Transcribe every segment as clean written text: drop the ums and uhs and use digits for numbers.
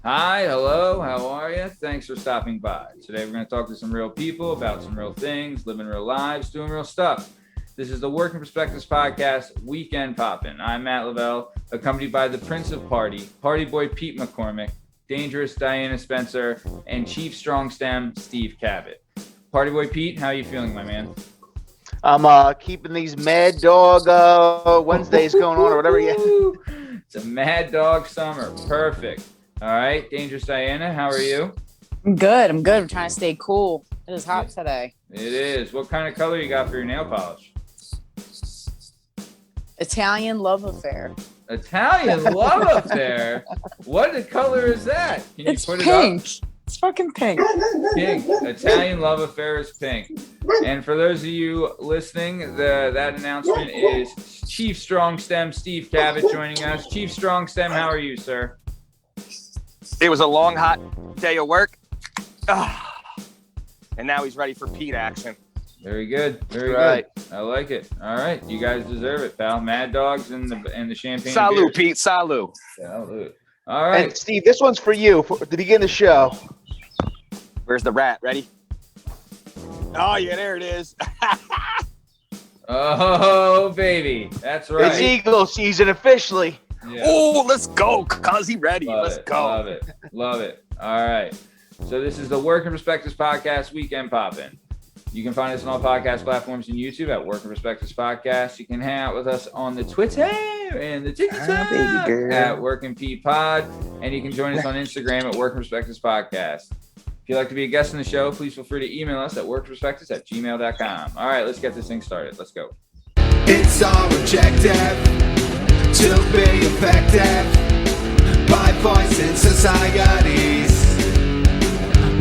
Hi, hello, how are you? Thanks for stopping by. Today we're going to talk to some real people about some real things, living real lives, doing real stuff. This is the Working Perspectives Podcast, Weekend Poppin'. I'm Matt Lavelle, accompanied by the Prince of Party, Party Boy Pete McCormick, Dangerous Diana Spencer, and Chief Strong Stem Steve Cabot. Party Boy Pete, how are you feeling, my man? I'm keeping these Mad Dog Wednesdays going on or whatever. It's a Mad Dog summer. Perfect. All right, Dangerous Diana, how are you? I'm good. I'm trying to stay cool. It is hot today. It is. What kind of color you got for your nail polish? Italian love affair. Italian love affair? What color is that? Can you It's put pink. it up? It's fucking pink. Pink. Italian love affair is pink. And for those of you listening, that announcement is Chief Strong Stem Steve Cabot joining us. Chief Strong Stem, how are you, sir? It was a long, hot day of work. And now he's ready for Pete action. Very good. Very good. I like it. All right. You guys deserve it, pal. Mad Dogs and the champagne. Salute, beers. Pete. Salute. Salute. All right. And Steve, this one's for you to begin the show. Where's the rat? Ready? Oh, yeah, there it is. Oh, baby. That's right. It's Eagle season officially. Yeah. Oh, let's go, cuz he ready. Let's go. Love it. Love it. All right. So this is the Working Perspectives Podcast, Weekend Poppin'. You can find us on all podcast platforms and YouTube at Working Perspectives Podcast. You can hang out with us on the Twitter and the TikTok at Working P Pod. And you can join us on Instagram at Working Perspectives Podcast. If you'd like to be a guest on the show, please feel free to email us at workperspectives@gmail.com. All right, let's get this thing started. Let's go. It's our objective to be effective by voicing societies.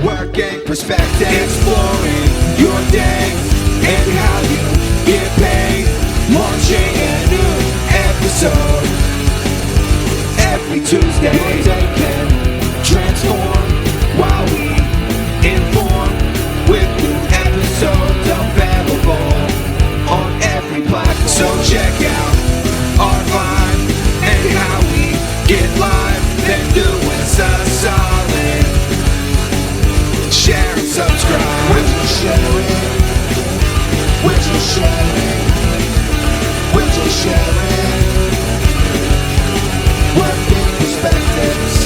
Working perspective, exploring your day and how you get paid. Launching a new episode every Tuesday. Your day can transform while we inform with new episodes available on every platform. So check out our vibe and how we get live. Then do us a solid. Share and subscribe. Would you share it? Would you share it? Would you share it? Working perspectives.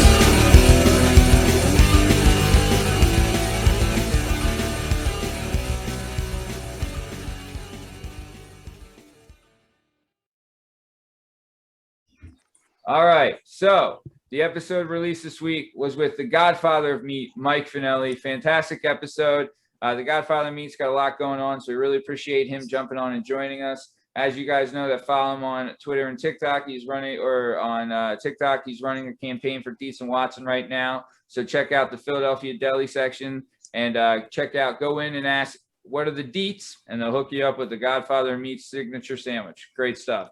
All right. So the episode released this week was with the Godfather of Meat, Mike Fanelli. Fantastic episode. The Godfather of Meat's got a lot going on, so we really appreciate him jumping on and joining us. As you guys know that follow him on Twitter and TikTok, he's running a campaign for Dietz and Watson right now. So check out the Philadelphia Deli section and go in and ask, what are the Dietz? And they'll hook you up with the Godfather of Meat's signature sandwich. Great stuff.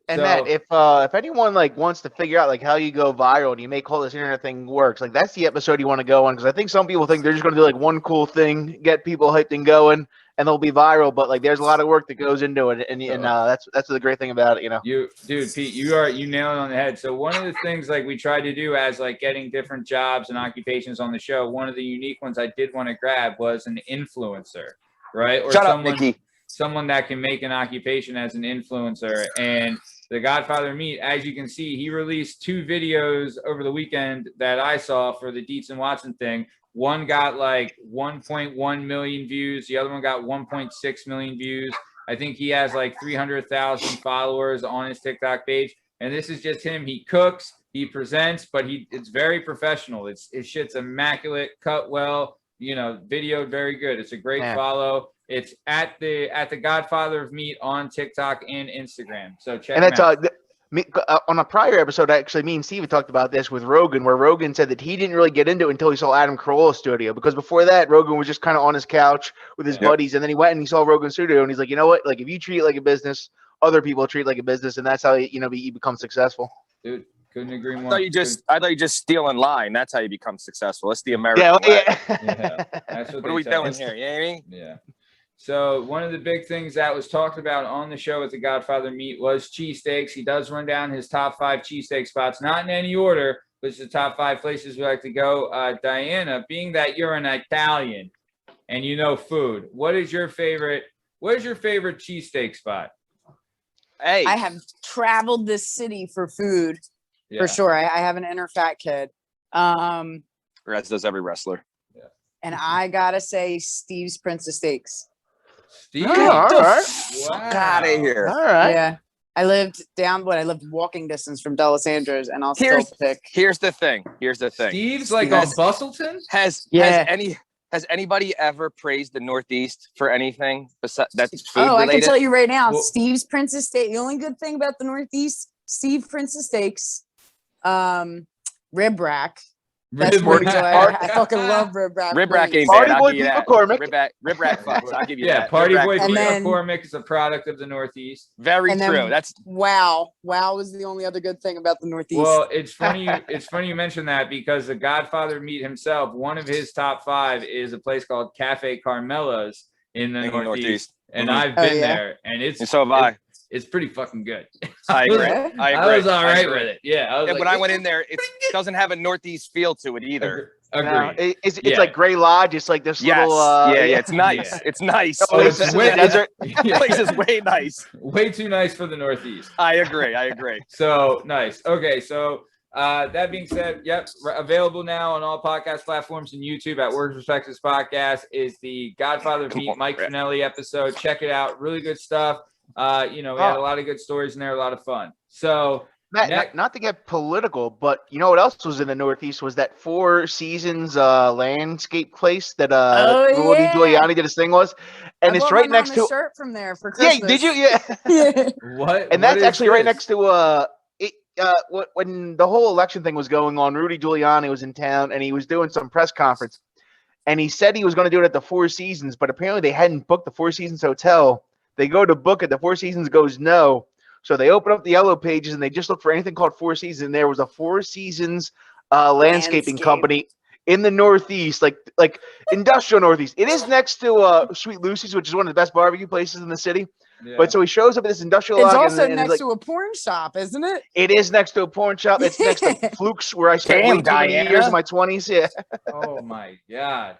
And So- Matt, if anyone wants to figure out how you go viral and you make all this internet thing works, that's the episode you want to go on, because I think some people think they're just going to do one cool thing, get people hyped and going, and they'll be viral. But there's a lot of work that goes into it, and that's the great thing about it, Dude, Pete, you nailed it on the head. So one of the things we tried to do as getting different jobs and occupations on the show, one of the unique ones I did want to grab was an influencer, right? Or Shut up, Nikki. Someone that can make an occupation as an influencer. And the Godfather Meat, as you can see, he released 2 videos over the weekend that I saw for the Dietz and Watson thing. One got 1.1 million views. The other one got 1.6 million views. I think he has 300,000 followers on his TikTok page. And this is just him. He cooks, he presents, but it's very professional. His shit's immaculate, cut well, videoed very good. It's a great follow. It's at the Godfather of Meat on TikTok and Instagram. So check it out. On a prior episode, actually, me and Steve talked about this with Rogan, where Rogan said that he didn't really get into it until he saw Adam Carolla's studio, because before that, Rogan was just kind of on his couch with his buddies, and then he went and he saw Rogan's studio, and he's like, you know what? If you treat it like a business, other people treat it like a business, and that's how you become successful. Dude, couldn't agree more. I thought you just steal in line. That's how you become successful. It's the American way. Yeah. That's What are we doing here? You know what I mean? Yeah. So one of the big things that was talked about on the show with the Godfather Meat was cheesesteaks. He does run down his top 5 cheesesteak spots, not in any order, which is the top 5 places we like to go. Diana, being that you're an Italian and you know food, what is your favorite cheesesteak spot? Hey, I have traveled this city for food for sure. I have an inner fat kid. as does every wrestler. And I gotta say Steve's Princess Steaks. Steve, Oh, all right. Fuck out of here. All right. Yeah. I lived walking distance from Delisandro's, and I'll Here's- still pick. Here's the thing. Steve's like on Bustleton? Has anybody ever praised the Northeast for anything that's food Oh, I related? can tell you right now, Well- Steve's Princess Steak. The only good thing about the Northeast, Steve Princess Steaks, rib rack. That's Rib what rack. I fucking love rib rack. Rib rack ain't Party bad. I'll Boy give you Pete that. McCormick. Rib rack fucks. I'll give you Yeah, that. Party Rib rack Boy fucks. Pete And then- McCormick is a product of the Northeast. Very And then- true. That's Wow is the only other good thing about the Northeast. Well, it's funny. It's funny you mentioned that because the Godfather Meat himself, one of his top 5 is a place called Cafe Carmela's in the Northeast. And Mhm. I've been yeah. there, and and so have I. it's pretty fucking good. I agree. Yeah. I agree. I was all right agree. with it. Yeah, I was And like, when I went in there, it doesn't have a Northeast feel to it either. Agreed. It's Yeah. like Gray Lodge. It's like this Yes. little. yeah, it's nice. Yeah. It's nice. Oh, it's it's in way- the desert. The place is way nice. Way too nice for the Northeast. I agree. So nice. Okay, so that being said, available now on all podcast platforms and YouTube at Words Perspectives Podcast is the Godfather Come Meet on, Mike Brett. Fanelli episode. Check it out. Really good stuff. We had a lot of good stories in there, a lot of fun. So Matt, not to get political, but you know what else was in the Northeast was that Four Seasons landscape place that Rudy yeah. Giuliani did his thing was, and I it's bought right my next mom a to. shirt from there for Yeah, Christmas. did you? Yeah. Yeah. what? And that's actually right next to when the whole election thing was going on, Rudy Giuliani was in town and he was doing some press conference, and he said he was going to do it at the Four Seasons, but apparently they hadn't booked the Four Seasons hotel. They go to book it, the Four Seasons goes no, so they open up the yellow pages and they just look for anything called Four Seasons. And there was a Four Seasons landscaping company in the Northeast, like industrial Northeast. It is next to Sweet Lucy's, which is one of the best barbecue places in the city. Yeah. But so he shows up at this industrial It's log, also and next like, to a porn shop, isn't it? it is next to a porn shop. It's next to Fluke's, where I spent Damn, way too many Diana. years in my 20s. Yeah. Oh my God.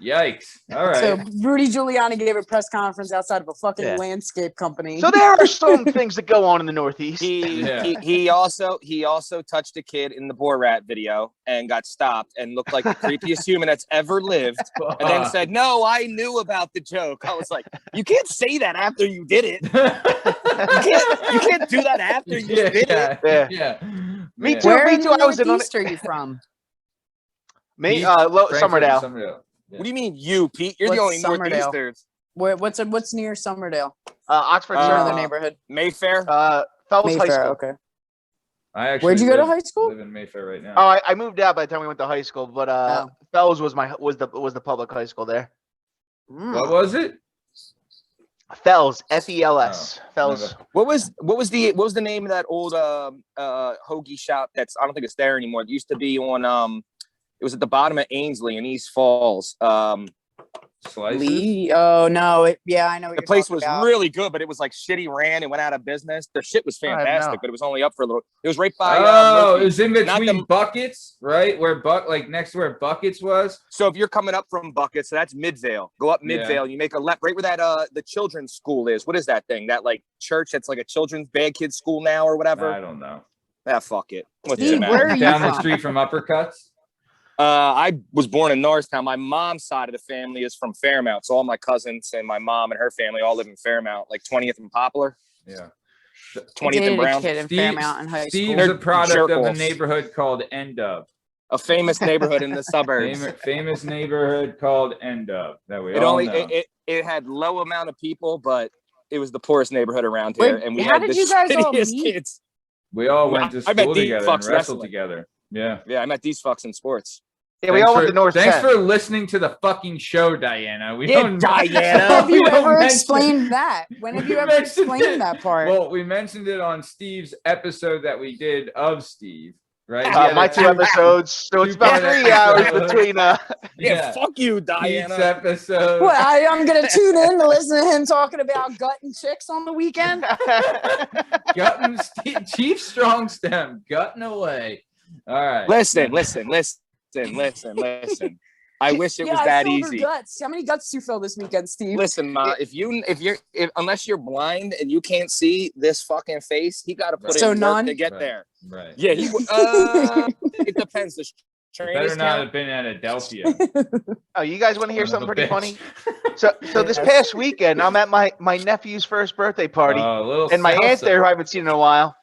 Yikes. All right. So Rudy Giuliani gave a press conference outside of a fucking Yeah. landscape company. So there are some things that go on in the Northeast. He also touched a kid in the Borat video and got stopped and looked like the creepiest human that's ever lived. And then said, "No, I knew about the joke." I was like, "You can't say that after you did it. You can't do that after you did it." Yeah. Yeah. Me Yeah. too. Where Me in too. the I was in on Northeast are you from? Me, Frankfurt, Summerdale. Yeah. What do you mean, you, Pete? You're the What's only Summerdale? Northeasters. What's near Summerdale? Oxford, Another Circle. neighborhood. Mayfair. Fellows High Mayfair. School. Okay. I actually Where'd you go to live- high school? live in Mayfair right now. Oh, I moved out by the time we went to high school, but Oh. Fellows was the public high school there. What was it? Fells, F-E-L-S. Fells. What was the name of that old hoagie shop that's, I don't think it's there anymore. It used to be on it was at the bottom of Ainsley in East Falls. Slices? Lee? Oh no! I know. What The you're place talking was about. really good, but it was like shitty ran and went out of business. The shit was I don't fantastic, know. but it was only up for a little. It was right by. Oh, Murphy. it was in Not between the- Buckets, right? Where like next to where Buckets was. So if you're coming up from Buckets, so that's Midvale. Go up Midvale, Yeah. and you make a left right where that the children's school is. What is that thing? That like church that's like a children's bad kids school now or whatever. I don't know. Ah, fuck it. What's Steve, it matter? where are you Down the from? street from Uppercuts. I was born in Norristown. My mom's side of the family is from Fairmount. So all my cousins and my mom and her family all live in Fairmount, like 20th and Poplar, Yeah. 20th Dated and a Brown. kid in Steve- Fairmount in high Steve's school. They're a product of a jerk-offs. neighborhood called N-Dub. A famous neighborhood in the suburbs. Famous neighborhood called N-Dub that we It all only know. it had low amount of people, but it was the poorest neighborhood around here, Wait, and we how had did the you guys all shittiest meet? kids. We all Well, went to I bet school these together and fucks wrestled wrestling. together. Yeah. Yeah, I met these fucks in sports. Yeah, we all went to North Thanks 10. for listening to the fucking show, Diana. We Yeah, don't Diana. Have you we don't ever mention- explained that? When have you We ever mentioned explained it. that part? Well, we mentioned it on Steve's episode that we did of Steve, right? He had My a 2 episodes, so it's about two-part 3 hours episode. between. Yeah, fuck you, Pete's Diana. episode. What, I'm gonna tune in to listen to him talking about gutting chicks on the weekend. Gutting Chief Strong Stem, gutting away. All right. Listen. I wish it was I that filled her easy. Guts. How many guts did you fill this weekend, Steve? Listen, Ma, unless you're blind and you can't see this fucking face, he got to put So in work none? to get Right. there. Right. Yeah, it depends. The trainers Better not count. have been at Adelphia. Oh, you guys want to hear Son of something a pretty bitch. funny? So this past weekend, I'm at my nephew's first birthday party, Little and my aunt salsa. there, who I haven't seen in a while,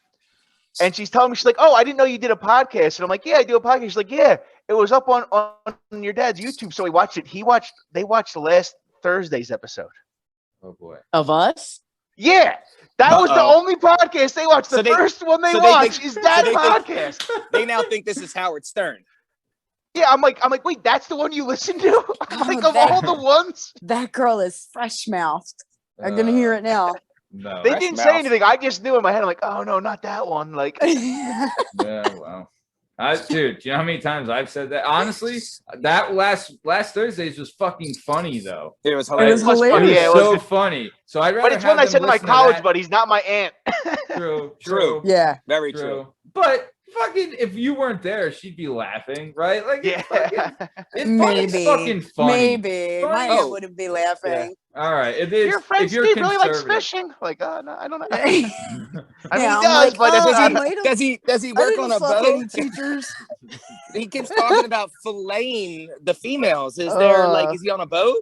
and she's telling me, she's like, "Oh, I didn't know you did a podcast." And I'm like, "Yeah, I do a podcast." She's like, "Yeah, it was up on your dad's YouTube, so we watched it." They watched last Thursday's episode. Oh boy. Of us? Yeah, that was the Uh-oh. only podcast they watched. The first one they watched is that podcast. They now think this is Howard Stern. Yeah, I'm like, wait, that's the one you listen to? I'm like, of that- all the ones, That girl is fresh mouthed. I'm gonna hear it now. No. they Fresh didn't mouth. say anything. I just knew in my head. I'm like, oh no, not that one. Like, Yeah, wow. Dude, do you know how many times I've said that? Honestly, that last Thursday's was fucking funny though. It was It hilarious. was It was funny, hilarious. yeah, It it was was so funny. So I'd rather but it's when I have said them to my listen to college that. buddies, not my aunt. True. Yeah. Very True. true. But fucking, if you weren't there, she'd be laughing, right? Like, Yeah. it's fucking funny. Maybe. My Oh. aunt wouldn't be laughing. All right. If it's, Your friend if you're Steve really likes conservative- fishing. Like, no, I don't know. Yeah, I mean, he I'm does, like, but it's oh, not. might have- Does he I work didn't on a fuck boat? any teachers. He keeps talking about filleting the females. Is there is he on a boat?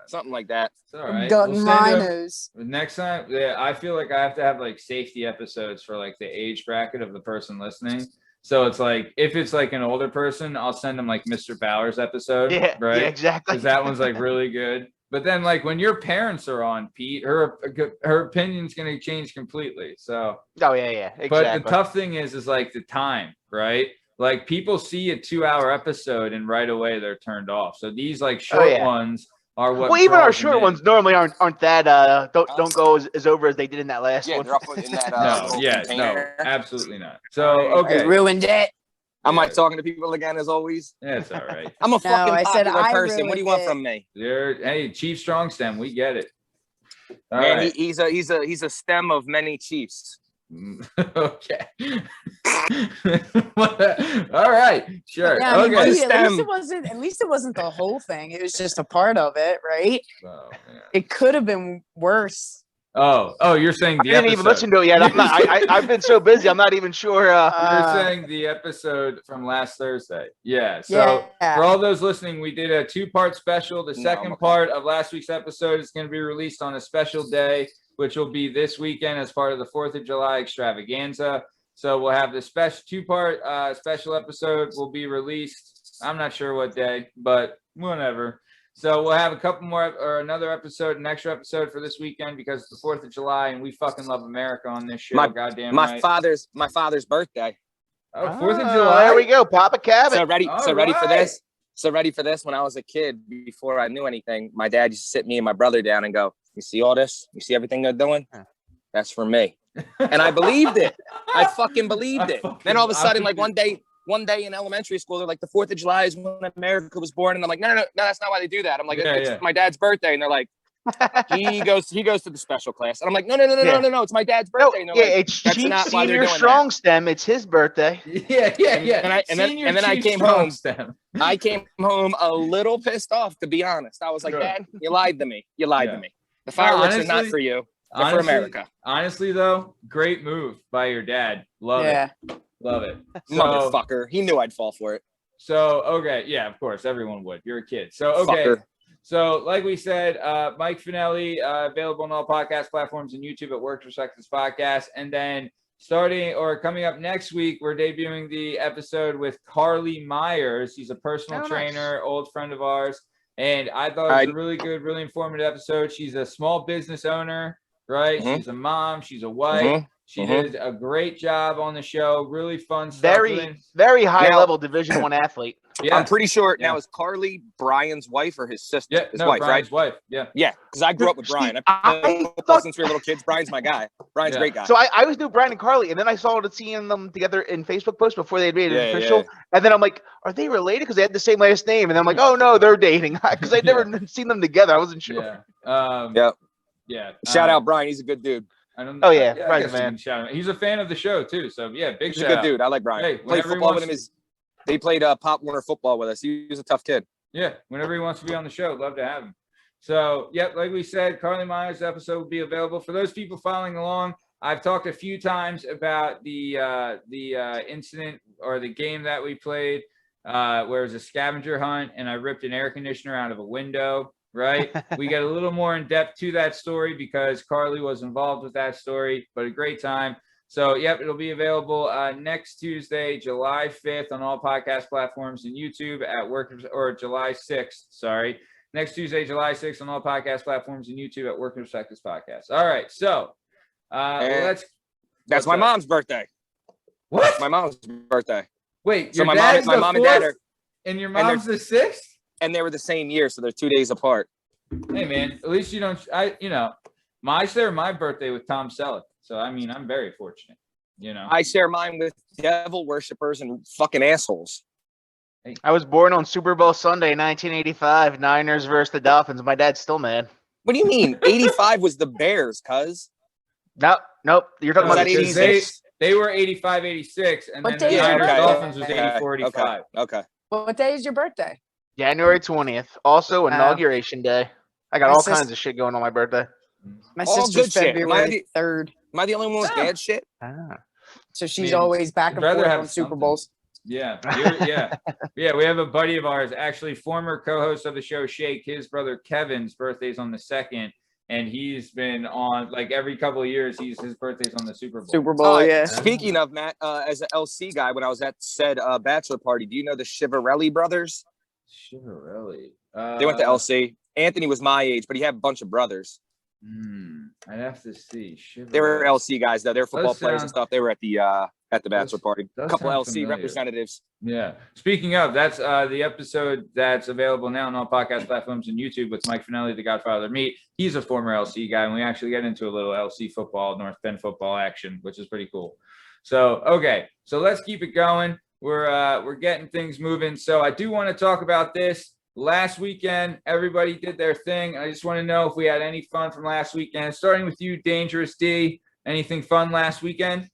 Something like that. It's all right. Got We'll send him- rhinos. Next time, yeah, I feel like I have to have like safety episodes for like the age bracket of the person listening. So it's like, if it's like an older person, I'll send them like Mr. Bowers episode. Yeah, Right. yeah, exactly. Because that one's like really good. But then like when your parents are on, Pete, her opinion's going to change completely. So, Oh yeah, yeah, exactly. but the tough thing is like the time, right? Like people see a 2-hour episode and right away they're turned off. So these like short yeah. ones are what. Well, even our draws them short in. ones normally aren't that don't go as over as they did in that last Yeah, one. they're up in that No, little yeah, no, container. absolutely not. So I okay, ruined it. Am I talking to people again as always? yeah, it's all right. I'm a fucking I said popular I person. What do you want ruined from me? Hey, Chief Strong Stem, we get it. All Man, right. he's a stem of many chiefs. Okay. All right. Sure. Yeah, I mean, okay. maybe at Stem. least it wasn't the whole thing. It was just a part of it, right? Oh, man. It could have been worse. Oh, you're saying I the didn't episode. even listen to it yet. I'm not, I've been so busy. I'm not even sure. You're saying the episode from last Thursday. Yeah. So Yeah. for all those listening, we did a 2-part special. The No, second okay. part of last week's episode is going to be released on a special day, which will be this weekend as part of the 4th of July extravaganza. So we'll have the special 2-part special episode will be released. I'm not sure what day, but whenever. So we'll have a couple more or another episode, an extra episode for this weekend because it's the 4th of July and we fucking love America on this show. Goddamn My right. father's birthday. Oh, 4th of Oh, July. There we go. Papa Cabot. So ready All for right. this? So ready for this? When I was a kid, before I knew anything, my dad used to sit me and my brother down and go, "You see all this? You see everything they're doing? That's for me." And I believed it. I fucking believed it. Then all of a sudden, like one day in elementary school, they're like, the 4th of July is when America was born. And I'm like, no, that's not why they do that. I'm like, Yeah, it's yeah. my dad's birthday. And they're like, he goes to the special class. And I'm like, no, it's my dad's No, birthday. And they're yeah, like, it's that's Chief not why they're Senior doing Strong Stem. It's his birthday. Yeah. And then Senior I Chief came Strong home. Stem. I came home a little pissed off, to be honest. I was like, Good. Dad, you lied to me. You lied Yeah. to me. The fireworks are not honestly- for you. They're for America. Honestly, though, great move by your dad. Love Yeah. it. Love it. So, Motherfucker. He knew I'd fall for it. okay. Yeah, of course. Everyone would. You're a kid. So, okay. Fucker. So, like we said, Mike Fanelli, available on all podcast platforms and YouTube at Works Perspectives Podcast. And then coming up next week, we're debuting the episode with Carlee Myers. She's a personal Oh, nice. trainer, old friend of ours. And I thought it was a really good, really informative episode. She's a small business owner, right? Mhm. She's a mom. She's a wife. Mhm. She Mhm. did a great job on the show. Really fun stuff. Very high Now- level Division I athlete. Yeah. I'm pretty sure Yeah. now is Carlee Brian's wife or his sister? Yeah, His no, wife, Brian's right? wife. Yeah. Yeah, because I grew up with Brian. Steve, I've I been thought- since we were little kids. Brian's my guy. Brian's a Yeah. great guy. So I always knew Brian and Carly, and then I started seeing them together in Facebook posts before they made it Yeah, official. yeah. And then I'm like, are they related? Because they had the same last name. And then I'm like, oh no, they're dating. Because I'd never seen them together. I wasn't sure. Yeah. Yep. Yeah. Shout out Brian. He's a good dude. I don't. Oh, yeah, I Brian's guess we man. can shout him out. He's a fan of the show too. So yeah, big He's a shout good out. dude. I like Brian. Hey, Played whenever he football with wants him. They played Pop Warner football with us. He was a tough kid. Yeah, whenever he wants to be on the show, love to have him. So, yep, like we said, Carlee Myers episode will be available for those people following along. I've talked a few times about the incident or the game that we played, where it was a scavenger hunt and I ripped an air conditioner out of a window. Right, we get a little more in depth to that story because Carlee was involved with that story, but a great time. So, yep, it'll be available next Tuesday, July 5th on all podcast platforms and YouTube at Workers, or July 6th, sorry. Next Tuesday, July 6th on all podcast platforms and YouTube at Work and Respect This Podcast. All right, so that's my mom's birthday. What? That's my mom's birthday. Wait, So your my dad's mom the and dad fourth, are, and your mom's the sixth? and they were the same year, so they're 2 days apart. Hey, man, at least you don't, I share my birthday with Tom Selleck. So, I mean, I'm very fortunate, I share mine with devil worshippers and fucking assholes. I was born on Super Bowl Sunday, 1985. Niners versus the Dolphins. My dad's still mad. What do you mean? 85 was the Bears, cuz. Nope. You're talking Was about that the 86? season. They were 85, 86, and What then the day is your Niners birthday? Dolphins was 84, 85. Okay. What day is your birthday? January 20th. Also inauguration day. I got My all sis- kinds of shit going on my birthday. My All sister's good shit. February 3rd. Am I the only one with Yeah. bad shit? So she's Man, always back and I'd rather forth have on Super something. Bowls. Yeah, yeah. We have a buddy of ours, actually former co-host of the show, Shake. His brother Kevin's birthday's on the 2nd, and he's been on like every couple of years. His birthday's on the Super Bowl. Super Bowl, yeah. Speaking of Matt, as an LC guy, when I was at said bachelor party, do you know the Chivarelli brothers? Chivarelli. They went to LC. Anthony was my age, but he had a bunch of brothers. I'd have to see. They were Chivarelli. LC guys, though. They're football players and sound- stuff. They were at the bachelor party. A does couple sound LC familiar. representatives. Yeah. Speaking of, that's the episode that's available now on all podcast platforms and YouTube with Mike Fanelli, the Godfather of Meat. He's a former LC guy, and we actually get into a little LC football, North Bend football action, which is pretty cool. So, okay. So let's keep it going. We're getting things moving. So I do want to talk about this. Last weekend, everybody did their thing. I just want to know if we had any fun from last weekend. Starting with you, Dangerous D. Anything fun last weekend?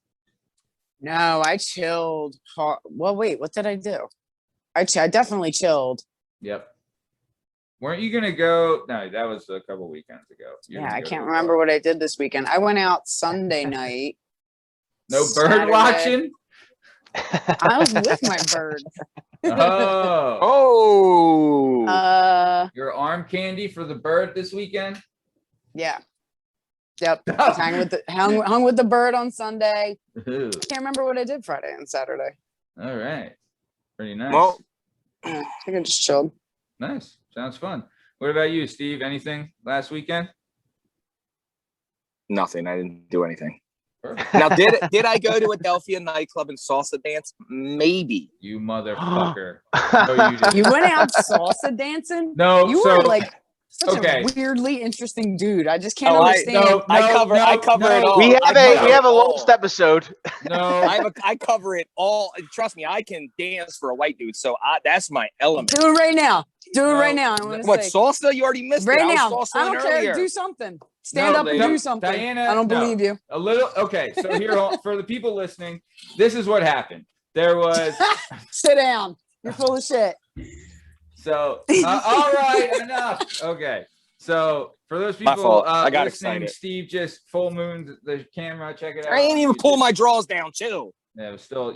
No, I chilled. Well, wait, what did I do? I definitely chilled. Yep. Weren't you gonna go? No, that was a couple weekends ago. You Yeah, didn't I go can't to remember what I did this weekend. I went out Sunday night. No bird Saturday. watching. I was with my bird. Oh, Uh, your arm candy for the bird this weekend. yeah. Yep. Hung with the bird on Sunday. Ooh, Can't remember what I did Friday and Saturday. all right, pretty nice. Well, I think I just chilled. Nice. Sounds fun. What about you, Steve? Anything last weekend? nothing. I didn't do anything. Perfect. Now, did I go to Adelphia nightclub and salsa dance? Maybe. You motherfucker. No, you didn't. You went out salsa dancing? No, You so were like such okay. a weirdly interesting dude. I just can't Oh, understand. I cover it all. We have I we have a cover it lost episode. no. I cover it all. Trust me, I can dance for a white dude, so that's my element. Do it right now. Do it No. right now. I want to What, say. salsa? You already missed Right it. now. I was I salsaing don't care. earlier. Do something. Stand No, up and they- do something. Diana, I don't no. believe you. A little. Okay, so here for the people listening, this is what happened. There was. Sit down. You're full of shit. So, all right, enough. Okay. So, for those My people fault. I got listening, excited. Steve just full mooned the camera. Check it out. I ain't even pull my drawers down. Chill. Yeah, it was still,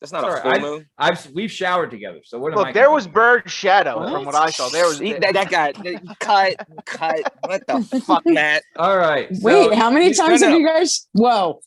That's not It's a all full right. moon. we've showered together. So what am I? Look, there was bird shadow What? from what I saw. There was That guy. Cut. What the fuck, Matt? All right. so Wait, how many times no. have you guys? Whoa.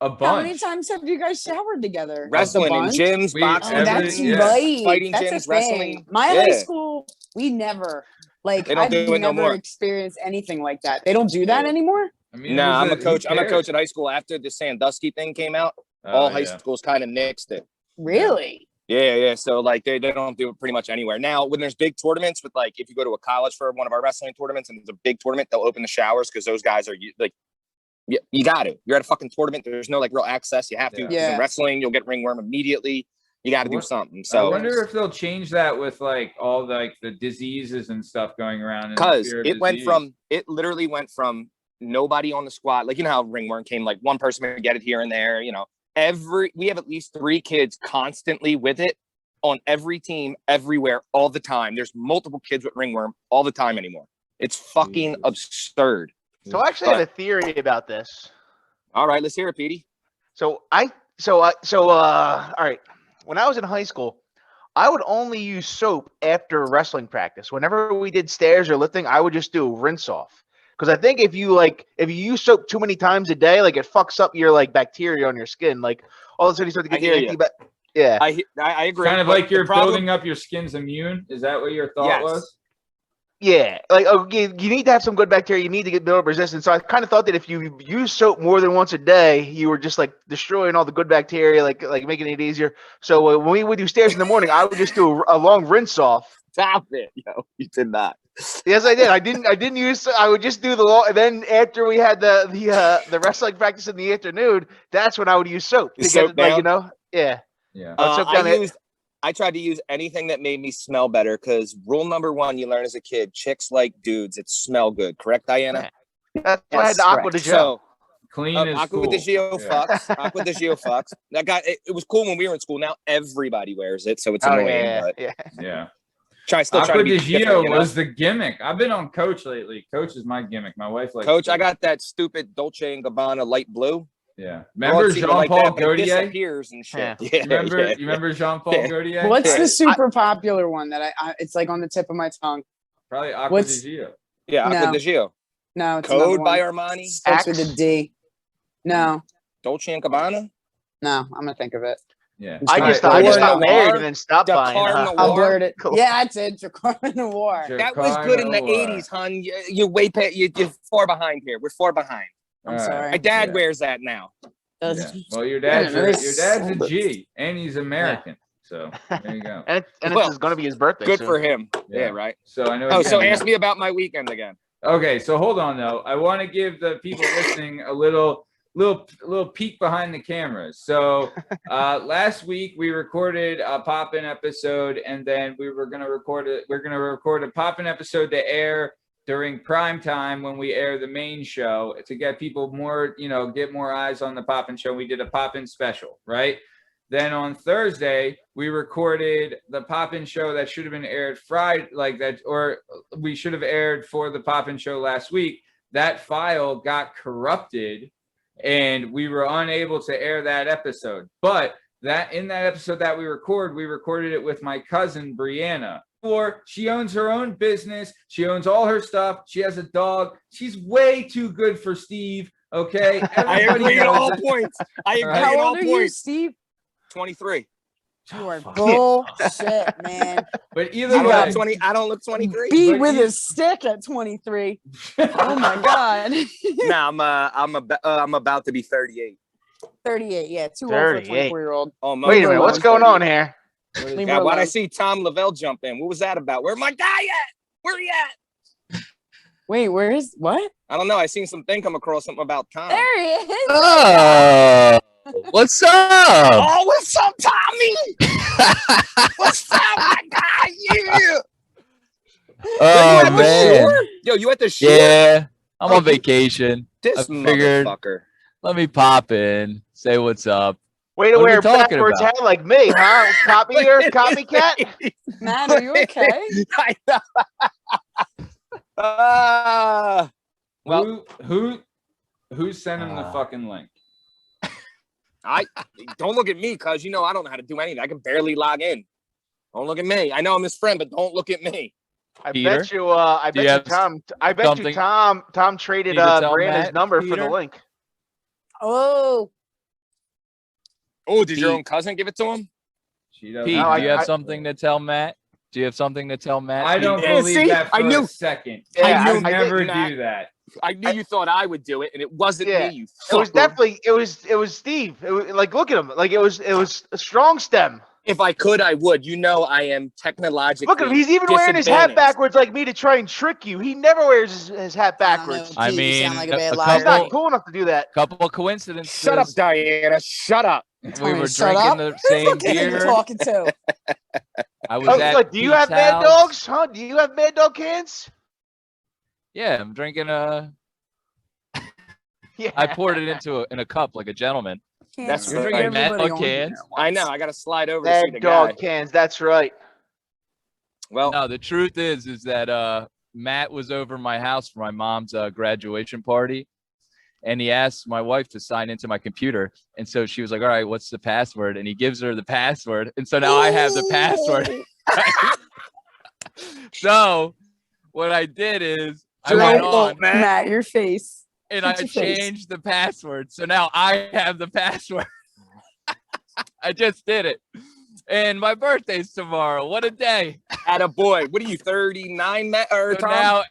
a How many bunch. times have you guys showered together? Wrestling in Bunch? gyms, We- boxing. Oh, every- that's yeah. right. Fighting That's a gyms, thing. wrestling. My high Yeah. school, we never like. They don't I've do it no never more. experienced anything like that. They don't do that anymore. I mean, Nah, it I'm was a coach. who I'm a cares? coach at high school. After the Sandusky thing came out, Oh, all high yeah. schools kind of nixed it. Really? Yeah. So like they don't do it pretty much anywhere now. When there's big tournaments, with like if you go to a college for one of our wrestling tournaments and there's a big tournament, they'll open the showers because those guys are like, you got to. You're at a fucking tournament. There's no like real access. You have to. Yeah. 'Cause Yeah. In wrestling, you'll get ringworm immediately. You got to do What- something. I So wonder if they'll change that with like all the diseases and stuff going around. and the because fear of it disease. literally went from nobody on the squad. Like, you know how ringworm came, like one person would get it here and there, you know. We have at least 3 kids constantly with it on every team, everywhere, all the time. There's multiple kids with ringworm all the time anymore. It's fucking absurd. So I actually had a theory about this. All right, let's hear it, Petey. All right. When I was in high school, I would only use soap after wrestling practice. Whenever we did stairs or lifting, I would just do a rinse off. Because I think if you use soap too many times a day, like it fucks up your like bacteria on your skin. Like all of a sudden you start to get yeah. I agree. Kind of like you're building up your skin's immune. Is that what your thought was? Yeah, like you need to have some good bacteria. You need to build up resistance. So I kind of thought that if you use soap more than once a day, you were just like destroying all the good bacteria, like making it easier. So when we would do stairs in the morning, I would just do a long rinse off. Stop it, yo! You did not. Yes, I did. I didn't use. I would just do the long. And then after we had the wrestling practice in the afternoon, that's when I would use soap to get like, you know. Yeah. Yeah. I tried to use anything that made me smell better because rule number 1 you learn as a kid: chicks like dudes that smell good. Correct, Diana? That's why I had the Aqua de Gio. Clean is Aqua de Gio fucks. Aqua de Gio fucks. That guy. It was cool when we were in school. Now everybody wears it, so it's annoying. Yeah. Aqua de Gio was the gimmick. I've been on Coach lately. Coach is my gimmick. My wife likes Coach. I got that stupid Dolce & Gabbana light blue. Yeah. Remember Jean-Paul Gaultier? And shit. Yeah. You remember Jean-Paul Gaultier? What's the super popular one that I it's like on the tip of my tongue? Probably Aqua de Gio. Yeah, Aqua de Gio. No, it's Code by Armani. Starts with a D. No. Dolce & Gabbana? No, I'm gonna think of it. Yeah. I just got married and then stopped buying. I'll blurt it. Cool. Yeah, that's it. Dakar Noir. That was good in the 80s, hun. You're 4 behind here. We're 4 behind. I'm sorry. My dad wears that now. Yeah. Well, your dad's a G, and he's American. So there you go. and it's going to be his birthday. Good for him. Yeah, right. So I know. So ask me about my weekend again. Okay, so hold on though. I want to give the people listening a little peek behind the cameras. So last week we recorded a pop-in episode, and then we're gonna record a pop-in episode to air during prime time when we air the main show to get people more, get more eyes on the pop-in show. We did a pop-in special, right? Then on Thursday, we recorded the pop-in show that should have been aired Friday, or we should have aired for the pop-in show last week. That file got corrupted and we were unable to air that episode. But in that episode that we recorded it with my cousin, Brianna. She owns her own business. She owns all her stuff. She has a dog. She's way too good for Steve. Okay. I agree at all points. How old are you, Steve? 23. You are bullshit, man. But either way, I don't look 23. Beat with a stick at 23. Oh my god. Nah, I'm about to be 38. 38, yeah, too old for a 24-year-old. Oh, wait a minute, what's going on here? God, why'd I see Tom Lavelle jump in? What was that about? Where my guy at? Where he at? Wait, where is what? I don't know. I seen something come across something about Tom. There he is. Oh, what's up? Oh, what's up, Tommy? What's up, my guy? Yeah. Oh man. Yo, you at the shore? Yeah, I'm on vacation. This I figured, motherfucker. let me pop in, say what's up. Way to wear a backwards hat like me, huh? Copycat? Matt, are you okay? I know. Well, who sent him the fucking link? I don't look at me, cuz I don't know how to do anything. I can barely log in. Don't look at me. I know I'm his friend, but don't look at me. I bet you Tom traded Brandon's number for the link. Oh, did your own cousin give it to him? Pete, do you have something to tell Matt? Do you have something to tell Matt? I don't believe that for a second. Yeah, I never do that. I knew you thought I would do it, and it wasn't me. You it was definitely it was Steve. It was like, look at him. Like it was a strong stem. If I could, I would. I am technologically. Look at him. He's even wearing his hat backwards like me to try and trick you. He never wears his hat backwards. I mean, like a he's not cool enough to do that. Couple of coincidences. Shut up, Diana. Shut up. We were drinking the same beer. Talking to. I was at do you have Mad Dogs? Huh? Do you have Mad Dog cans? Yeah, I'm drinking a. Yeah. I poured it in a cup like a gentleman. Can't That's stick You're right. drinking everybody Mad on Dog here cans? at I once. know. I got to slide over to see Mad the Dog guy. cans. That's right. Well, No, the truth is that Matt was over my house for my mom's graduation party, and he asked my wife to sign into my computer, and so she was like, "All right, what's the password?" And he gives her the password, and so now I have the password. So what I did is I went on Matt, your face. and I Fix your face. changed the password, so now I have the password. I just did it, and my birthday's tomorrow. What a day! attaboy. What are you, 39, Matt? Or So Tom? now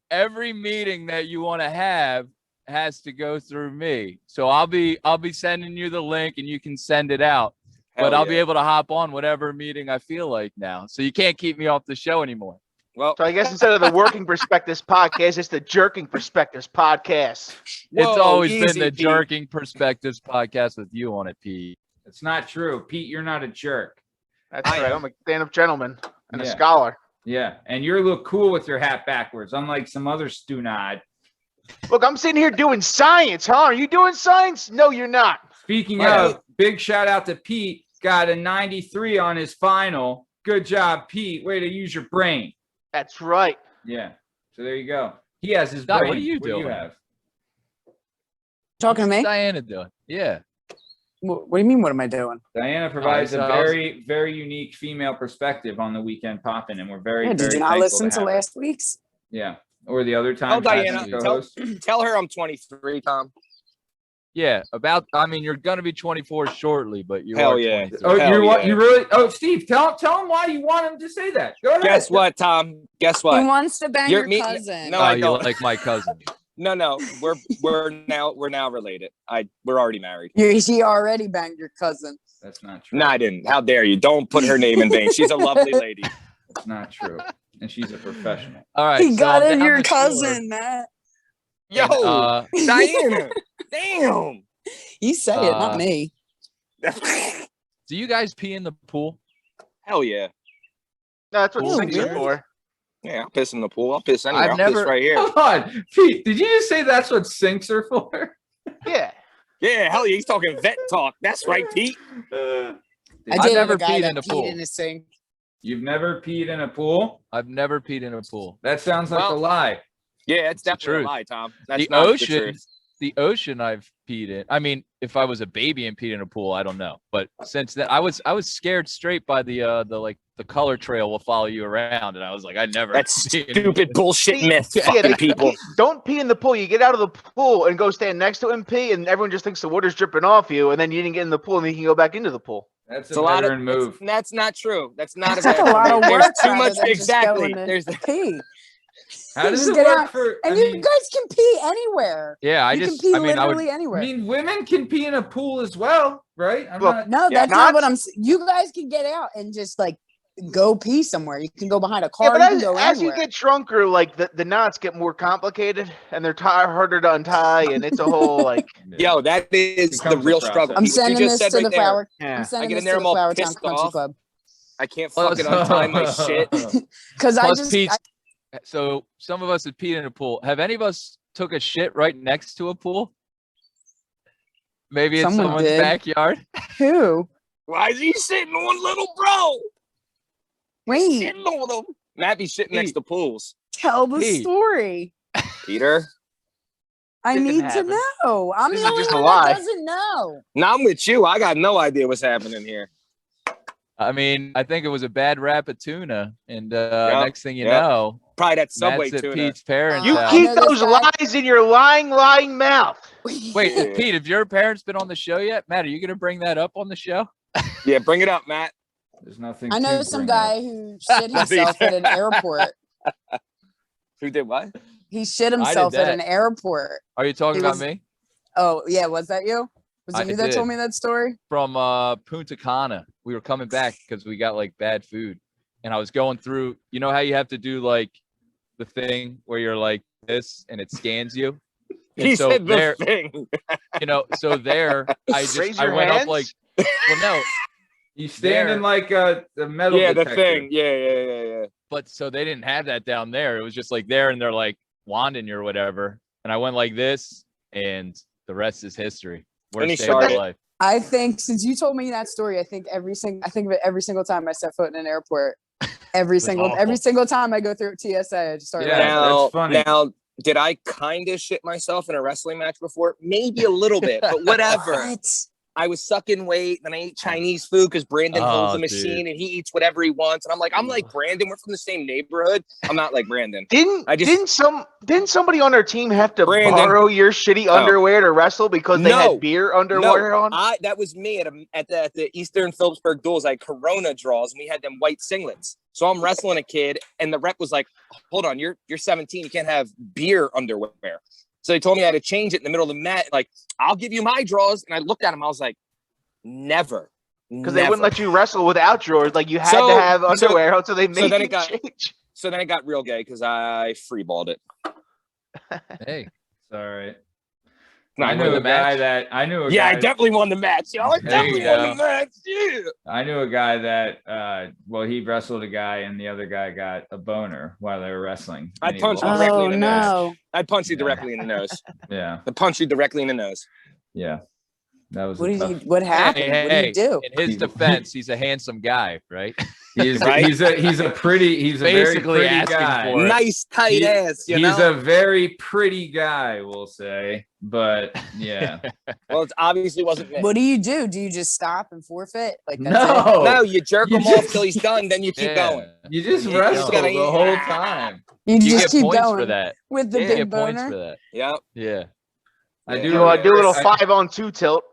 every meeting that you want to have has to go through me. So I'll be sending you the link and you can send it out. But Hell I'll be yeah. able to hop on whatever meeting I feel like now. So you can't keep me off the show anymore. Well, So I guess instead of the Working Perspectives podcast, it's the Jerking Perspectives podcast. It's whoa, always been easy, the Pete. Jerking Perspectives podcast with you on it, Pete. It's not true. Pete, you're not a jerk. That's I right. am. I'm a stand-up gentleman and a Yeah. scholar. Yeah. And you look cool with your hat backwards, unlike some other stunod. Look, I'm sitting here doing science, huh? Are you doing science? No, you're not. Speaking Right. of, big shout out to Pete. Got a 93 on his final. Good job, Pete. Way to use your brain. That's right. Yeah. So there you go. He has his Doc, brain. what are you What do you doing? have? Talking to me? Diana doing? Yeah. What do you mean? What am I doing? Diana provides a so I was- very, very unique female perspective on the weekend popping, and we're very, Yeah, very did you not thankful listen to to have her. last week's? Yeah. Or the other Tell time. Diana. co-host. Tell her I'm 23, Tom. Yeah. I mean, you're going to be 24 shortly, but you Hell are yeah. 23. Oh, Hell you want yeah. you really? Oh, Steve, tell him why you want him to say that. Go ahead. Guess what, Tom? Guess He what? wants to bang You're your me- cousin. no, Oh, I you don't. like my cousin. No. We're now related. We're already married. She already banged your cousin. That's not true. No, I didn't. How dare you? Don't put her name in vain. She's a lovely lady. That's not true. And she's a professional. All right. He so got I'm in down your the shore, cousin, Matt. Yo, and, Diana. Damn. You say it, not Uh, me. do you guys pee in the pool? Hell yeah. No, that's what Oh, sinks are really? for. Yeah, I'll piss in the pool. I'll piss anywhere. I've I'll piss never- right here. Hold on, Pete. Did you just say that's what sinks are for? Yeah. Yeah, hell yeah. He's talking vet talk. That's right, Pete. I I've dated never a guy peed that in a peed pool. in a sink. You've never peed in a pool? I've never peed in a pool. That sounds like Well, a lie. Yeah, it's the definitely a truth. lie, Tom. That's The not ocean, the truth. the ocean I've peed in. I mean, if I was a baby and peed in a pool, I don't know. But since then, I was scared straight by the color trail will follow you around, and I was like, I never. That's pee in- stupid bullshit myth. Yeah, Fucking people. Don't pee in the pool. You get out of the pool and go stand next to it and pee, and everyone just thinks the water's dripping off you, and then you didn't get in the pool, and then you can go back into the pool. That's It's a a lot of veteran move. That's not true. That's not That's a a lot of There's work. too rather much. than just Exactly. going to There's pee. How does Just it get work out. for? And I you mean, guys can pee anywhere. Yeah, I You just. can pee I mean, I would. literally I anywhere. mean, women can pee in a pool as well, right? I'm Look, not. No, Yeah, that's not what knots? I'm. You guys can get out and just like go pee somewhere. You can go behind a car. Yeah, but you can as, go as you anywhere. get drunker, like the knots get more complicated, and they're harder to untie, and it's a whole like. Yo, that is Becomes the a real process. struggle. I'm What you sending just this said to right the there. flower. Yeah. I'm sending get in this there, to I'm the all Flower Town pissed Country off. Club I can't Plus- fucking untie my shit. because I Plus, just Pete's. So some of us have peed in a pool. Have any of us took a shit right next to a pool? Maybe it's Someone someone's did. backyard. who? Why is he sitting on little bro? Wait, Sitting on him. Matt be sitting next to pools. tell the Pete. story. Peter. I Didn't need to happen. know. I'm This the is only just a one lie. that doesn't know. Now I'm with you. I got no idea what's happening here. I mean, I think it was a bad wrap of tuna, and next thing you yep. know, Probably that Subway Matt's at tuna. Pete's parents' You I house. keep know this those guy- lies in your lying mouth. Wait, Yeah. Pete, have your parents been on the show yet? Matt, are you gonna bring that up on the show? Yeah, bring it up, Matt. There's nothing. I know to some bring up. guy who shit himself at an airport. Who did what? He shit himself at that. an airport. Are you talking He about was- me? Oh yeah, was that you? Was I it you that told did. me that story? From Punta Cana. We were coming back because we got like bad food, and I was going through. You know how you have to do like the thing where you're like this and it scans you. And He so said the there, thing. you know, so there I Raise just I your went hands? up like, well, no, You stand There. in like the metal Yeah, the detector. thing. Yeah. but so they didn't have that down there. It was just like there, and they're like wanding you or whatever. And I went like this, and the rest is history. Let me Worst day show of my you. life. I think since you told me that story, I think of it every single time I step foot in an airport. Every awful. single time I go through TSA, I just start Yeah. laughing. That's funny. Now, did I kind of shit myself in a wrestling match before? Maybe a little bit, but whatever. What? I was sucking weight, then I ate Chinese food because Brandon holds Oh, the machine dude. and he eats whatever he wants. And I'm like Brandon. We're from the same neighborhood. I'm not like Brandon. Didn't somebody on our team have to Brandon. borrow your shitty underwear to wrestle because they No. had beer underwear on? That was me at the Eastern Phillipsburg duels. I had Corona draws and we had them white singlets. So I'm wrestling a kid and the rep was like, "Hold on, you're 17. You can't have beer underwear." So they told me I had to change it in the middle of the mat. Like, I'll give you my draws. And I looked at him. I was like, never. Because they wouldn't let you wrestle without drawers. Like you had to have underwear, so they made then you it got- change. So then it got real gay because I freeballed it. Hey, Sorry. No, I won knew the a guy match? that I knew a Yeah, I guy. definitely won the match. Yo, I There you definitely won go. the match. Yeah. I knew a guy that he wrestled a guy and the other guy got a boner while they were wrestling. I and he punched him lost. directly Oh in the nose. no! I'd punch you Yeah. directly in the nose. Yeah, I punch you directly in the nose. yeah. That was What a did tough. you? What happened? What did you do? In his defense, he's a handsome guy, right? He's Right? he's a very Basically pretty asking guy. for it. Nice tight He- ass, you He's know. a very pretty guy, we'll say. But yeah, Well, it obviously wasn't me. What do? Do you just stop and forfeit? Like that's no, No, you jerk You him off just- till he's done, then you keep Yeah. going. you just You wrestle gotta the eat. whole time. it? You You just get keep points going for that. with the Yeah. You big get points for boner. that. Yep. Yeah. I Yeah. do. Do a little I- 5-on-2 tilt.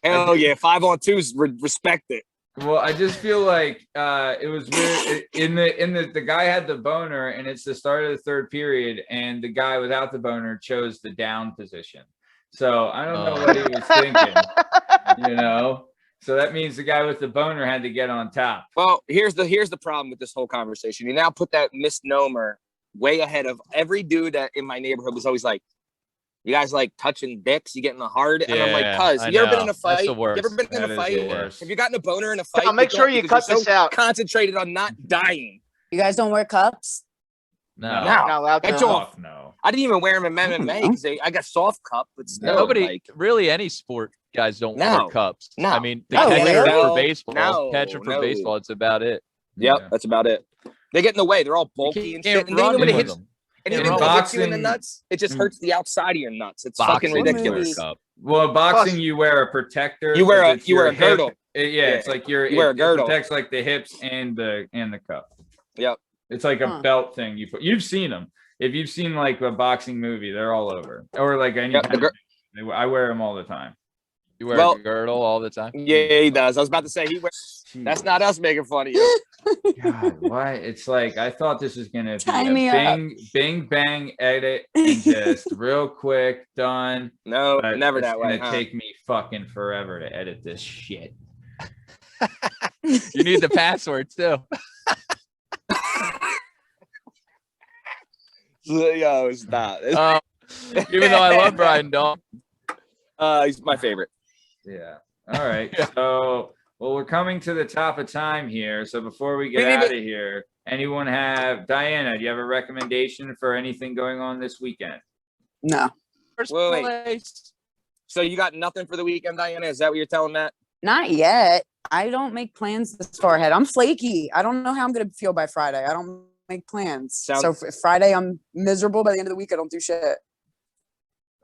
Hell yeah, 5-on-2s. Respect it. Well, I just feel like it was weird. The guy had the boner, and it's the start of the third period, and the guy without the boner chose the down position. So I don't know what he was thinking, you know. So that means the guy with the boner had to get on top. Well, here's the problem with this whole conversation. You now put that misnomer way ahead of every dude that in my neighborhood was always like, "You guys like touching dicks? You getting the hard?" And I'm like, Yeah, "Cuz, I you ever been know. in a That's fight? the You worst. ever been in That a is fight? the worst. Have you gotten a boner in a fight? I'll make You sure don't you because cut you're this out. Concentrated on not dying. You guys don't wear cups? No. No. Not allowed to. That's all. Fuck no. I didn't even wear them in MMA because I got soft cup, but still, Nobody, like, really, any sport guys don't No. wear cups. No. I mean, the Oh, catcher really? for baseball, No, catcher for no. baseball, it's about it. yep, Yeah. that's about it. They get in the way. They're all You bulky and can't shit. And then you run know when it with hits, them. and Yeah, even when it hits you in the boxing- nuts, it just hurts the outside of your nuts. It's fucking Boxing, you wear a ridiculous. cup. Well, boxing, Plus- you wear a protector. You wear 'cause a- it's you wear your a girdle. hip. Yeah, it's like You wear a girdle. It protects like the hips and the cup. Yep. It's like a Huh. belt thing you put. You've seen them. If you've seen like a boxing movie, they're all over. Or like any Yep, kind the of, I wear them all the time. You wear Well- a girdle all the time. Yeah, he does. I was about to say he wears. That's not us making fun of you. God, why? It's like I thought this was gonna be Tie a me up. bing bang edit and just real quick done. No, But never it's that way. gonna Huh? take me fucking forever to edit this shit. You need the password too. Yo, it's not. Even though I love Brian Dawn. He's my favorite. Yeah. All right. Yeah. So, well, we're coming to the top of time here. So before we get Wait, out wait, of here, anyone have Diana? Do you have a recommendation for anything going on this weekend? No, First Wait. place. So you got nothing for the weekend, Diana? Is that what you're telling Matt? not yet. I don't make plans this far ahead. I'm flaky. I don't know how I'm gonna feel by Friday. I don't make plans. So Friday, I'm miserable. By the end of the week, I don't do shit.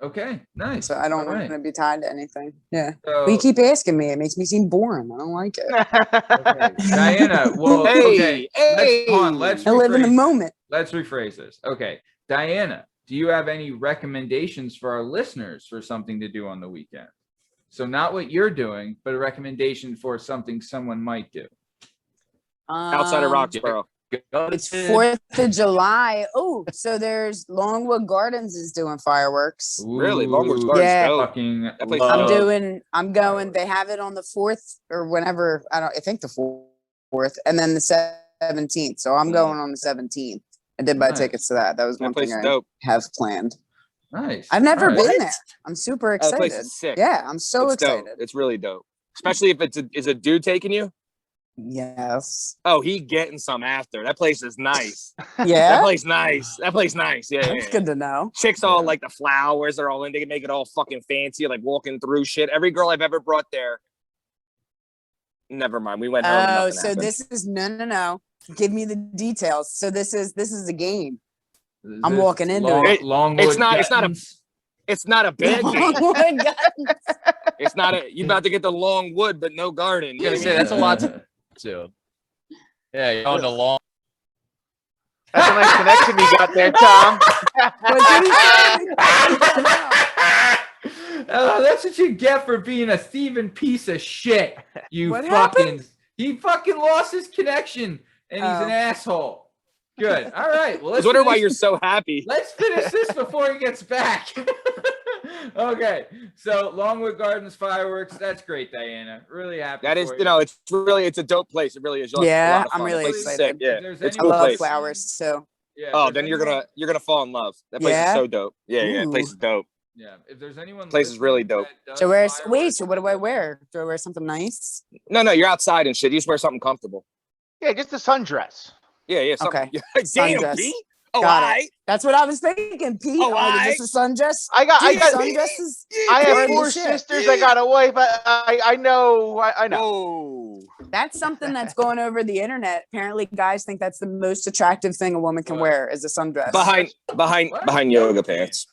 Okay. Nice. So I don't All want right. to be tied to anything. Yeah. So, But you keep asking me. It makes me seem boring. I don't like it. okay. Diana. Well, Hey, okay. hey. Let's I live in the rephrase- moment. Let's rephrase this. Okay. Diana, do you have any recommendations for our listeners for something to do on the weekend? So not what you're doing, but a recommendation for something someone might do. Outside of Roxborough. It's 4th of July. Oh, so there's Longwood Gardens is doing fireworks. Really? Longwood's Ooh, Gardens Yeah. dope. Fucking That place love- I'm going, they have it on the 4th or whenever, I think the 4th and then the 17th. So I'm going on the 17th. I did buy Nice. tickets to that. That was That one place thing is I dope. have planned. Nice. I've never All right. been there. I'm super That excited. place is sick. Yeah, I'm so It's dope. excited. It's really dope. Especially if is a dude taking you? Yes. Oh, he getting some after. That place is nice. That Yeah. place nice. That place nice. Yeah, That's good to know. Chicks all like the flowers. They're all in. They can make it all fucking fancy, like walking through shit. Every girl I've ever brought there. Never mind. We went home. And Oh, nothing so happened. this is no. Give me the details. So this is a game. I'm walking into it. Longwood. It's not a bad game. Longwood Gardens. It's not a. You about to get the long wood, but no garden. I'm gonna say that's a lot too. Yeah, you're on the long. That's a nice connection you got there, Tom. Oh, that's what you get for being a thieving piece of shit. You What fucking. happened? He fucking lost his connection, and he's an asshole. Good. All right. Well, I was wondering why you're so happy. Let's finish this before he gets back. Okay. So Longwood Gardens fireworks. That's great, Diana. Really happy. That is, for you know, it's a dope place. It really is. Yeah, It's a lot of I'm fun. really The place is excited. sick. Yeah, If there's it's a I cool love place. flowers too. Yeah. Oh, if then there's you're gonna fall in love. That place Yeah? is so dope. Yeah, that place is dope. Yeah. If there's anyone. Place is really listening dope. that does So fireworks- so what do I wear? Do I wear something nice? No, you're outside and shit. You just wear something comfortable. Yeah, just a sundress. Yeah. Something. Okay. Damn, Sundress. Pete. Oh, Got it. I. That's what I was thinking, Pete. Oh, Is this a sundress? I got Sundresses. I Or have the 4 shit. sisters. I got a wife. I know. I know. Oh. That's something that's going over the internet. Apparently, guys think that's the most attractive thing a woman can wear is a sundress. Behind yoga pants.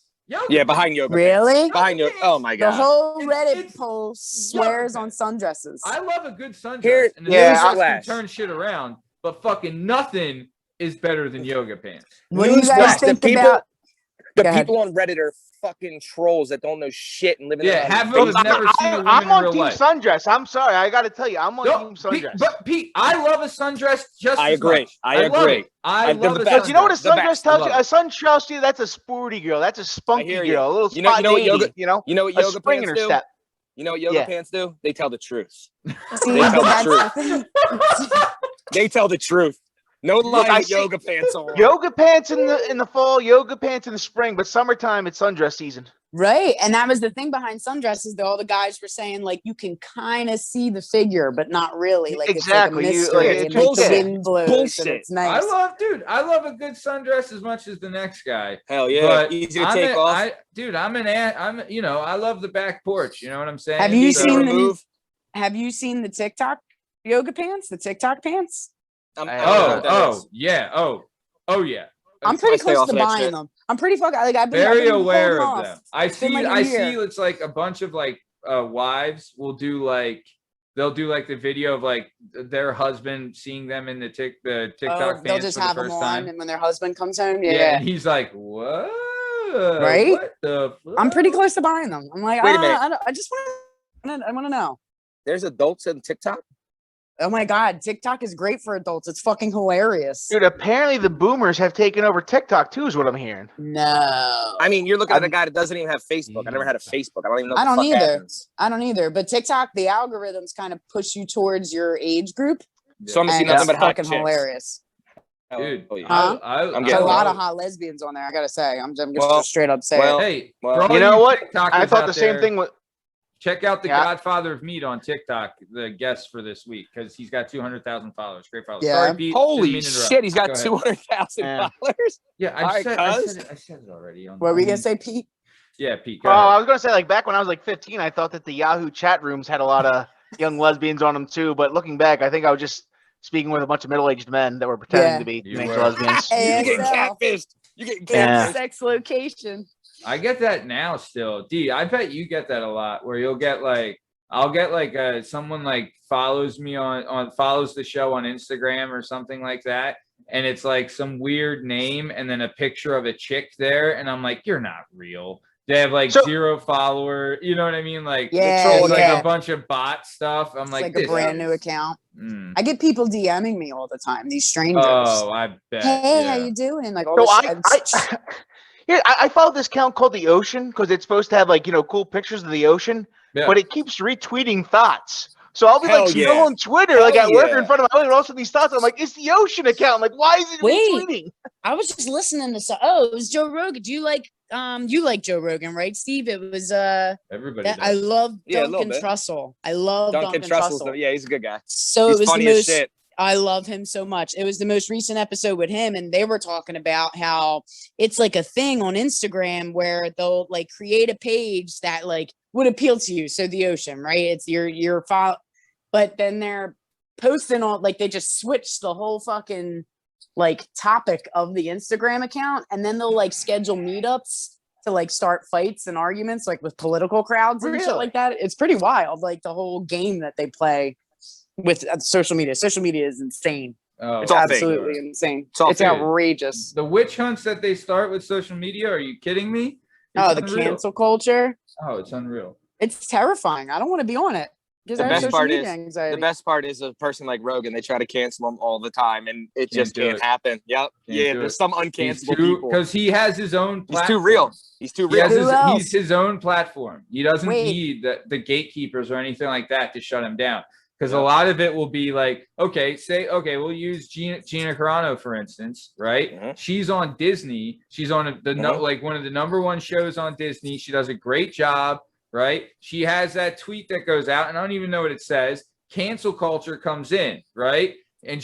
Yeah, behind yoga. Really? Pants. Behind yoga. Oh my The god. whole It's- Reddit it's poll swears on sundresses. I love a good sundress. Here- and the yeah, sundress Newsflash. can turn shit around, but fucking nothing is better than yoga pants. What do you guys Newsflash, think the people- about? The Go ahead. people on Reddit are fucking trolls that don't know shit and live in Yeah, their half of own them have never seen a woman I'm in on real team life. sundress. I'm sorry. I got to tell you, I'm on No, team Pete, sundress. but Pete, I love a sundress just I as agree. much. I love agree. it. I They're love the a best. But you know what a sundress. The sundress best. I tells love you? it. A sun tells you that's a sporty girl. That's a spunky hear you. girl. A little You know what spontaneity, yoga- you know? You know what A yoga spring in pants her do? step. You know what yoga Yeah. pants do? They tell the truth. See, They but tell the that's truth. the thing. They tell the truth. No Look, I lying see- yoga pants on. Yoga pants in the fall, yoga pants in the spring, but summertime it's sundress season. Right. And that was the thing behind sundresses that all the guys were saying, like, you can kind of see the figure, but not really. Like, Exactly. It's You- like a like, mystery. it's and like the bullshit. wind blows Bullshit. and it's nice. I love a good sundress as much as the next guy. Hell yeah. But Easy to I'm take off. I love the back porch. You know what I'm saying? Have you Easy to seen the remove. Have you seen the TikTok yoga pants? The TikTok pants? I don't know Oh, what that is. yeah. Oh, yeah. I'm I pretty stay close off to of that buying shit. them. I'm pretty fucking like I've been Very I've been aware holding of off. them. I It's been see. like a I year. see. It's like a bunch of like wives will do like they'll do like the video of like their husband seeing them in the TikTok Oh, they'll pants just for the have them first on, time. and when their husband comes home, Yeah, yeah. and he's like, "What? Right? What the? Fuck? I'm pretty close to buying them. I'm like, Wait a minute. I just want to know. There's adults in TikTok. Oh my God, TikTok is great for adults. It's fucking hilarious. Dude, apparently the boomers have taken over TikTok too, is what I'm hearing. No, I mean, you're looking at a guy that doesn't even have Facebook. I never had a Facebook. I don't even know. What I the don't fuck either. happens. I don't either. But TikTok, the algorithms kind of push you towards your age group, So I'm gonna see and nothing it's but hot fucking chicks. hilarious. Dude, Oh, yeah. Huh? I'm There's getting a lot that. of hot lesbians on there. I gotta say, I'm just Well- straight up saying. well- Hey, Well, for all You know what? TikTokers I thought out the same there, thing with Check out the Yeah. Godfather of Meat on TikTok, the guest for this week, because he's got 200,000 followers. Great followers. Yeah. Sorry, Pete. Didn't Holy mean to interrupt. shit, he's got Go ahead. 200,000 Yeah. followers. Yeah, All right, I cuz. said it already. What were we gonna say, Pete? Yeah, Pete. Go Oh, ahead. I was gonna say, like, back when I was like 15, I thought that the Yahoo chat rooms had a lot of young lesbians on them too. But looking back, I think I was just speaking with a bunch of middle-aged men that were pretending Yeah. to be You teenage were. lesbians. Hey, You're getting ASL. catfished. You're getting Yeah. catfished. Sex location. I get that now still. D, I bet you get that a lot, where you'll get like, I'll get like someone like follows me on follows the show on Instagram or something like that, and it's like some weird name and then a picture of a chick there, and I'm like, you're not real. They have like So- 0 follower, you know what I mean? Like, Yeah, it's like yeah. a bunch of bot stuff. I'm It's like, like a this brand new is- account. Mm. I get people DMing me all the time. These strangers. Oh, I bet. Hey, yeah. how you doing? Like all So this shit. I followed this account called the Ocean because it's supposed to have like cool pictures of the ocean, Yeah. but it keeps retweeting thoughts. So I'll be Hell like yeah. scrolling Twitter, Hell like at work or yeah. in front of my and also these thoughts. I'm like, it's the Ocean account. I'm like, why is it Wait. retweeting? I was just listening to it was Joe Rogan. Do you like you like Joe Rogan, right, Steve? It was Everybody that does. I love Yeah, a little Duncan bit. Trussell. I love Duncan Duncan Trussell's Trussell. yeah, he's a good guy. So He's it was funny the as most. shit. I love him so much. It was the most recent episode with him, and they were talking about how it's like a thing on Instagram where they'll like create a page that like would appeal to you. So the ocean, right? It's your file, but then they're posting on like they just switch the whole fucking like topic of the Instagram account, and then they'll like schedule meetups to like start fights and arguments like with political crowds and shit Really? like that. It's pretty wild, like the whole game that they play with social media. Social media is insane. Oh, It's all fake. absolutely insane. It's all It's fake. outrageous. the witch hunts that they start with social media. Are you kidding me? Oh, It's the unreal. cancel culture. Oh, it's unreal. It's terrifying. I don't want to be on it because The I have best social part media is anxiety. the best part is a person like Rogan. They try to cancel him all the time, and it just do can't it. happen. Yep. Yeah. do There's it. some uncancelable people. Because he has his own He's platform. too real. He's too He real. has Who else? he's his own platform. He doesn't Wait. need the gatekeepers or anything like that to shut him down. Because Yeah. a lot of it will be like, okay, we'll use Gina Carano, for instance, right? Mhm. She's on Disney. She's on like one of the #1 shows on Disney. She does a great job, right? She has that tweet that goes out, and I don't even know what it says. Cancel culture comes in, right? And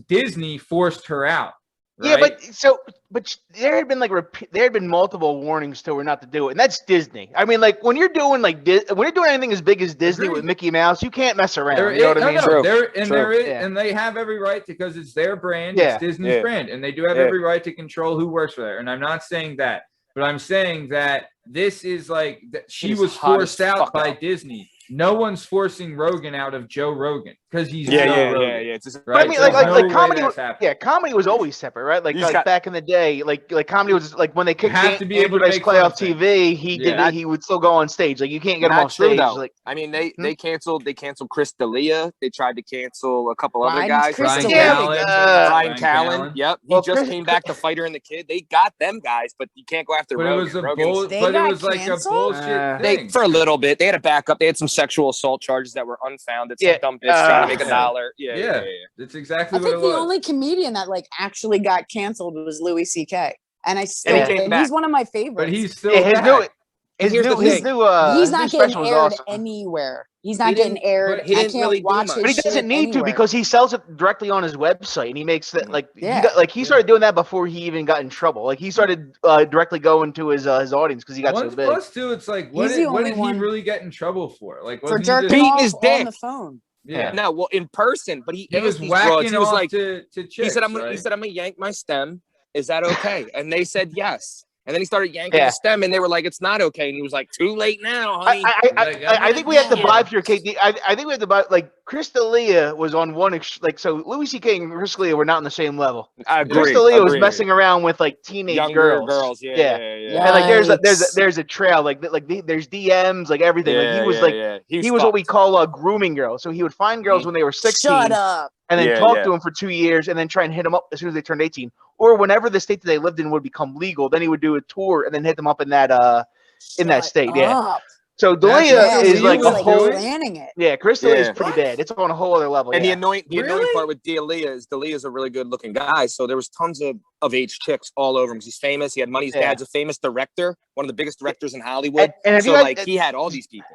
Disney forced her out. Yeah, Right? but there had been like there had been multiple warnings to her not to do it, and that's Disney. I mean, like when you're doing when you're doing anything as big as Disney Agreed. with Mickey Mouse, you can't mess around. There You know what is- I mean? True. Yeah. And they have every right to, because it's their brand, Yeah. it's Disney's Yeah. brand, and they do have Yeah. every right to control who works for there. And I'm not saying that, but I'm saying that this is like she He's was hot as forced out fuck by out. Disney. No one's forcing Rogan out of Joe Rogan because he's Yeah, Joe yeah, Rogan. yeah, yeah. It's just, But I mean, There's like no way comedy, that's happening. yeah, comedy was always separate, right? Like You just got- back in the day, like comedy was like when they kicked have to be able to Dice make Clay fun off of things. TV, he Yeah. he would still go on stage. Like you can't get him not off true stage. though. Like I mean, they canceled Chris D'Elia. They tried to cancel a couple other Ryan guys. Chris Brian D'Elia. Callen. Brian Callen. Yep. He Well, just Chris- came back to Fighter and the Kid. They got them guys, but you can't go after But it Rogan. was a Rogan's- They but it got was like canceled? a bullshit They thing. for a little bit. They had a backup. They had some sexual assault charges that were unfounded. Some Yeah, dumb bitch trying to make yeah. $1. Yeah. Yeah. That's exactly I what think it the was. only comedian that like actually got canceled was Louis C.K. And I still, he came and back. he's one of my favorites. but he's still yeah, his back. new his here's the new his thing. new he's his not new getting special was aired awesome. anywhere. He's He not getting didn't- aired. but he I didn't can't really do watch much. his But he shit doesn't need to anywhere. because he sells it directly on his website, and he makes that like Yeah. he started doing that before he even got in trouble. Like he started directly going to his audience because he got so big. Plus, too, it's like, what He's the did only he one- really get in trouble for? Like, for wasn't he jerking just- Beating off his on dick. the phone. Yeah. No, well, in person, but he He was asked these broads, whacking he was off like, to chicks, he said, I'm right? gonna yank my stem. Is that okay? And they said yes. And then he started yanking Yeah. the stem, and they were like, "It's not okay." And he was like, "Too late now, honey." I think we have to buy for your KD. I think we have to buy like Chris D'Elia was on one so Louis C.K. and Chris D'Elia were not on the same level. I Chris agree. D'Elia was Agreed. messing around with like teenage Younger girls. Yeah, Yeah. yeah, yeah. And like Yikes. there's a trail like there's DMs like everything. Like he was he was what we fucked. call a grooming girl. So he would find girls when they were 16 Shut up. and then Yeah, talk yeah. to them for 2 years and then try and hit them up as soon as they turned 18. Or whenever the state that they lived in would become legal, then he would do a tour and then hit them up in that Shut state. Yeah. up. So That's D'Elia what is he like was a like whole planning it. yeah. Chris D'Elia is Yeah. pretty bad. It's on a whole other level. And yeah. the annoying Really? part with D'Elia is a really good looking guy. So there was tons of age chicks all over him. He's famous. He had money. His Yeah. dad's a famous director, one of the biggest directors in Hollywood. And have so you guys- like he had all these people.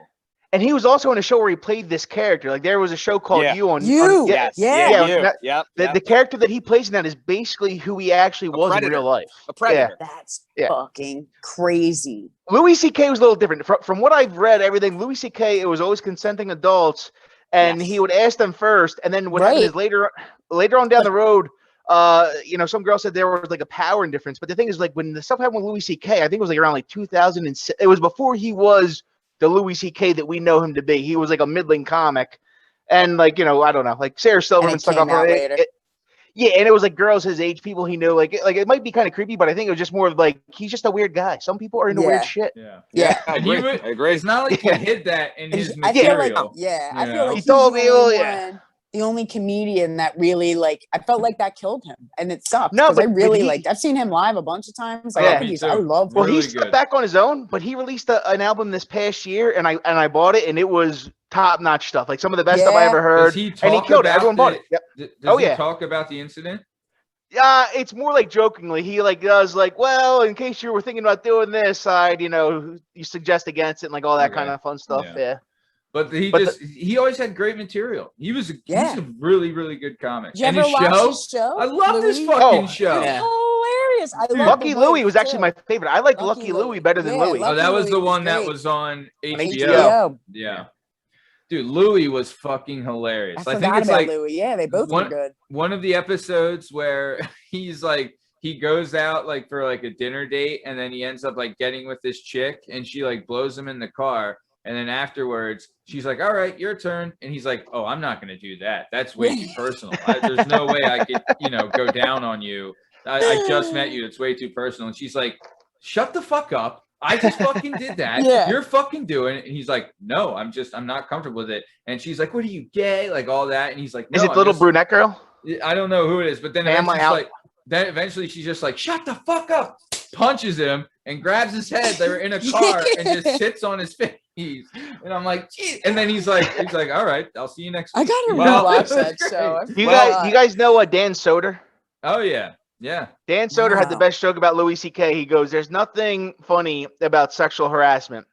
And he was also in a show where he played this character. Like there was a show called Yeah. You on You. yeah, Yeah. you. that- Yep. the character that he plays in that is basically who he actually was predator. in real life. A predator. That's Yeah. fucking crazy. Louis C.K. was a little different. From what I've read, everything Louis C.K. it was always consenting adults, and Yes. he would ask them first, and then what happened Right. is later on down the road, some girl said there was like a power difference. But the thing is, like when the stuff happened with Louis C.K., I think it was like around like 2006. It was before he was the Louis C.K. that we know him to be. He was like a middling comic, and like I don't know, like Sarah Silverman it stuck came up on out it. later. Yeah, and it was like girls his age, people he knew. Like it might be kind of creepy, but I think it was just more of like he's just a weird guy. Some people are into weird Yeah. shit. Yeah. Yeah. I And he agree. would- I agree. It's not like he Yeah. hid that in his I feel material. like, I you feel know? like He he's told the me, only yeah. one, the only comedian that really like. I felt like that killed him, and it sucked. No, 'cause I but really he- like. I've seen him live a bunch of times. Like, Yeah, I think me he's. too. I love. Well, Really he stepped good. back on his own, but he released an album this past year, and I bought it, and it was top notch stuff. Like some of the best stuff I Yeah. ever heard. Does he and he talk killed it. about Everyone bought it. Yep. Does Oh, he yeah. talk about the incident? It's more like jokingly. He like does like, well, in case you were thinking about doing this, I'd you suggest against it and like all that kind Okay. of fun stuff. Yeah. But he But he always had great material. He's Yeah. a really, really good comic. Did you And ever his watch show, his show? I love this Louis? fucking Oh, show. It's yeah. hilarious. I love Lucky the Louie voice, was actually too. my favorite. I like Lucky Lucky Louie Louie. better than Yeah, Louie. Oh, that was Louie the was one that great. was on HBO. HBO. Yeah. Dude, Louis was fucking hilarious. I I think forgot it's about like Louie. Yeah, they both were good. one of the episodes where he's like, he goes out like for like a dinner date and then he ends up like getting with this chick and she like blows him in the car. And then afterwards, she's like, all right, your turn. And he's like, oh, I'm not going to do that. That's way too personal. There's no way I could, go down on you. I just met you. It's way too personal. And she's like, shut the fuck up. I just fucking did that. Yeah. You're fucking doing it. And he's like, no, I'm not comfortable with it. And she's like, what are you, gay? Like all that. And he's like, no, Is it I'm the little just- brunette girl? I don't know who it is. But then Am I eventually, out? like, eventually she's just like, shut the fuck up. Punches him and grabs his head. They were in a car and just sits on his face. And I'm like, geez. And then he's like, all right, I'll see you next I week. gotta Well, rewatch it was that great. show. You guys know Dan Soder? Oh yeah. Yeah. Dan Soder had the Wow. best joke about Louis C.K. He goes, there's nothing funny about sexual harassment,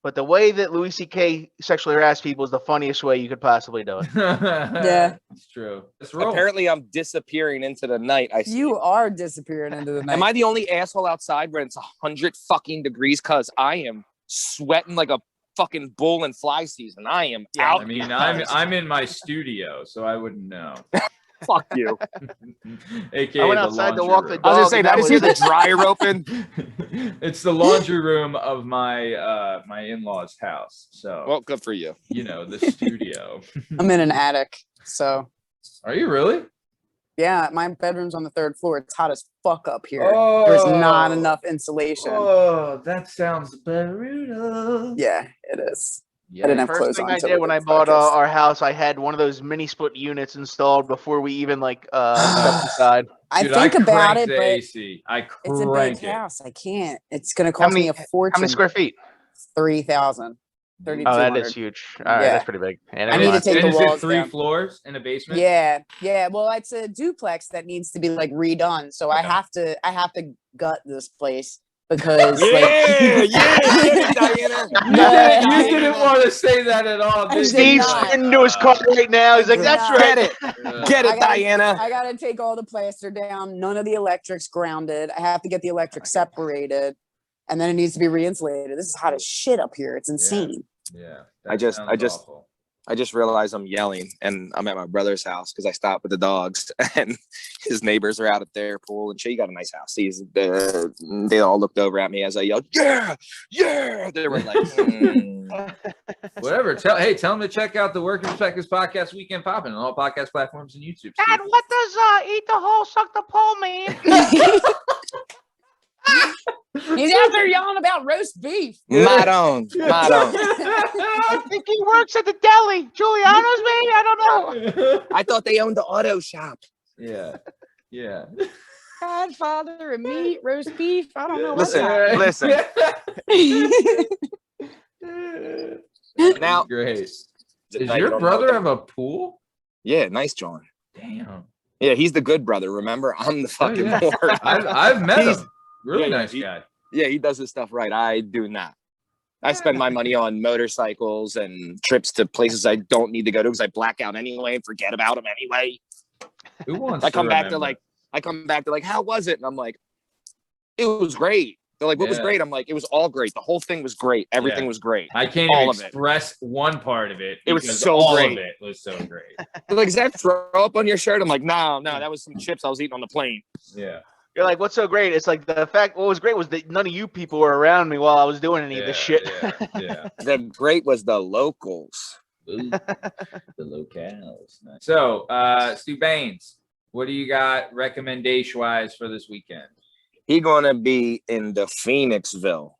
but the way that Louis C.K. sexually harassed people is the funniest way you could possibly do it. Yeah. It's true. Let's roll. Apparently, I'm disappearing into the night. I see. You are disappearing into the night. Am I the only asshole outside when it's 100 fucking degrees? Cause I am sweating like a fucking bull in fly season. I am out. I mean, I'm in my studio, so I wouldn't know. Fuck you. AKA I went the outside to laundry walk the room. dog. I was gonna say and that is was here the it. dryer open. It's the laundry room of my my in-laws' house. So Well, good for you. the studio. I'm in an attic, so Are you really? yeah, my bedroom's on the 3rd floor. It's hot as fuck up here. There's not enough insulation. Oh, that sounds brutal. Yeah, it is. Yeah. I didn't have First clothes thing on I till did we when I did bought podcast. our house, I had one of those mini split units installed before we even stepped inside. I Dude, think about cranked it, the but AC. I it's a big crank it. house. I can't. It's gonna cost me a fortune. How many square feet? 3,000. Oh, that 3,200. is huge. All right, Yeah. that's pretty big. And I need to take and the is it walls 3 down. floors in a basement? Yeah. Well, it's a duplex that needs to be like redone. So I have to gut this place because Yeah, Diana. You didn't want to say that at all. I did did Steve's not. getting into his car right now. He's like, did that's not. right. Get it. Yeah. Get I it, gotta- Diana. I gotta take all the plaster down. None of the electric's grounded. I have to get the electric separated, and then it needs to be re-insulated. This is hot as shit up here. It's insane. Yeah. I that just- sounds awful. I just realized I'm yelling and I'm at my brother's house because I stopped with the dogs and his neighbors are out at their pool and shit. You got a nice house. They all looked over at me as I yelled, yeah. They were like, Whatever. Tell them to check out the Working Perspectives Podcast Weekend Poppin' on all podcast platforms and YouTube. Dad, what does eat the hole, suck the pole mean? He's out there yelling about roast beef. Madon. I think he works at the deli. Giuliano's maybe? I don't know. I thought they owned the auto shop. Yeah. Yeah. Godfather and meat, roast beef. I don't know. Listen, What's Now- great. Does Now you your don't know brother what have a pool? Yeah, nice, John. Damn. Yeah, he's the good brother. Remember, I'm the fucking yeah. poor. I've met He's- him. Really yeah, nice he- guy. Yeah, he does his stuff right. I do not. I spend my money on motorcycles and trips to places I don't need to go to because I black out anyway and forget about them anyway. Who wants I come back to remember? like, how was it? And I'm like, it was great. They're like, what was Yeah. great? I'm like, it was all great. The whole thing was great. Everything Yeah. was great. I can't all even of it. express one part of it. It was because so all great. of it was so great. They're like, does that throw up on your shirt? I'm like, no, that was some chips I was eating on the plane. Yeah. You're like, what's so great? It's like the fact, what was great was that none of you people were around me while I was doing any of this shit. Yeah. The great was the locals. Ooh, the locales. Nice. So, Stu Baines, what do you got recommendation-wise for this weekend? He gonna be in the Phoenixville.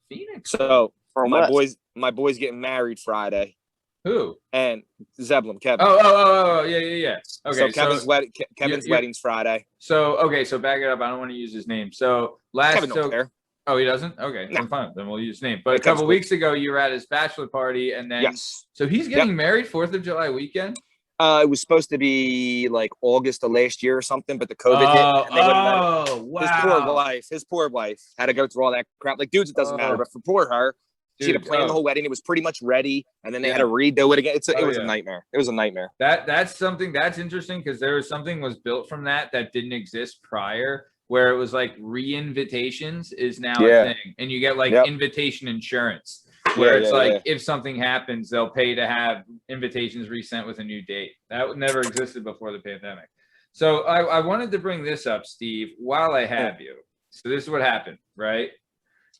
Phoenix. So From my what? boys getting married Friday, Who? and Kevin. Oh, yeah. Okay, So Kevin's you're- wedding's Friday. So back it up. I don't want to use his name. So Kevin don't care. Oh, he doesn't? Okay, No. I'm fine. Then we'll use his name. But a Yeah, couple Kevin's weeks ago, you were at his bachelor party, and then Yes. so he's getting married 4th of July weekend. It was supposed to be like August of last year or something, but the COVID hit. And they wouldn't let it. Wow. His poor wife had to go through all that crap. Like, dudes, it doesn't matter, but for poor her, she had to plan the whole wedding. It was pretty much ready, and then they had to redo it again. It was a nightmare. It was a nightmare. That's something that's interesting because there was something was built from that didn't exist prior, where it was like re-invitations is now a thing, and you get like invitation insurance, where it's like if something happens, they'll pay to have invitations resent with a new date. That never existed before the pandemic. So I wanted to bring this up, Steve, while I have you. So this is what happened, right?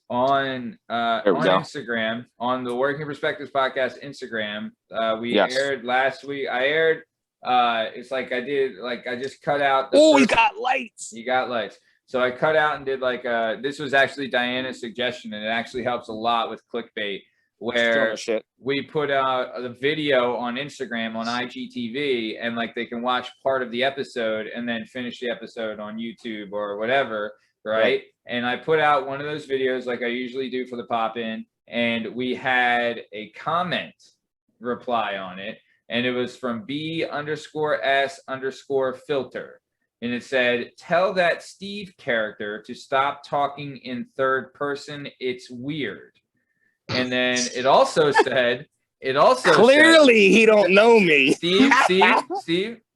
On Instagram, on the Working Perspectives podcast Instagram, we aired last week. I aired it's like I just cut out the you got lights. You got lights. So I cut out and did like this was actually Diana's suggestion, and it actually helps a lot with clickbait, where we put out the video on Instagram on IGTV, and like they can watch part of the episode and then finish the episode on YouTube or whatever, right? And I put out one of those videos like I usually do for the pop-in, and we had a comment reply on it, and it was from B_S_filter. And it said, "Tell that Steve character to stop talking in third person. It's weird." And then it also said, clearly he don't know me. Steve.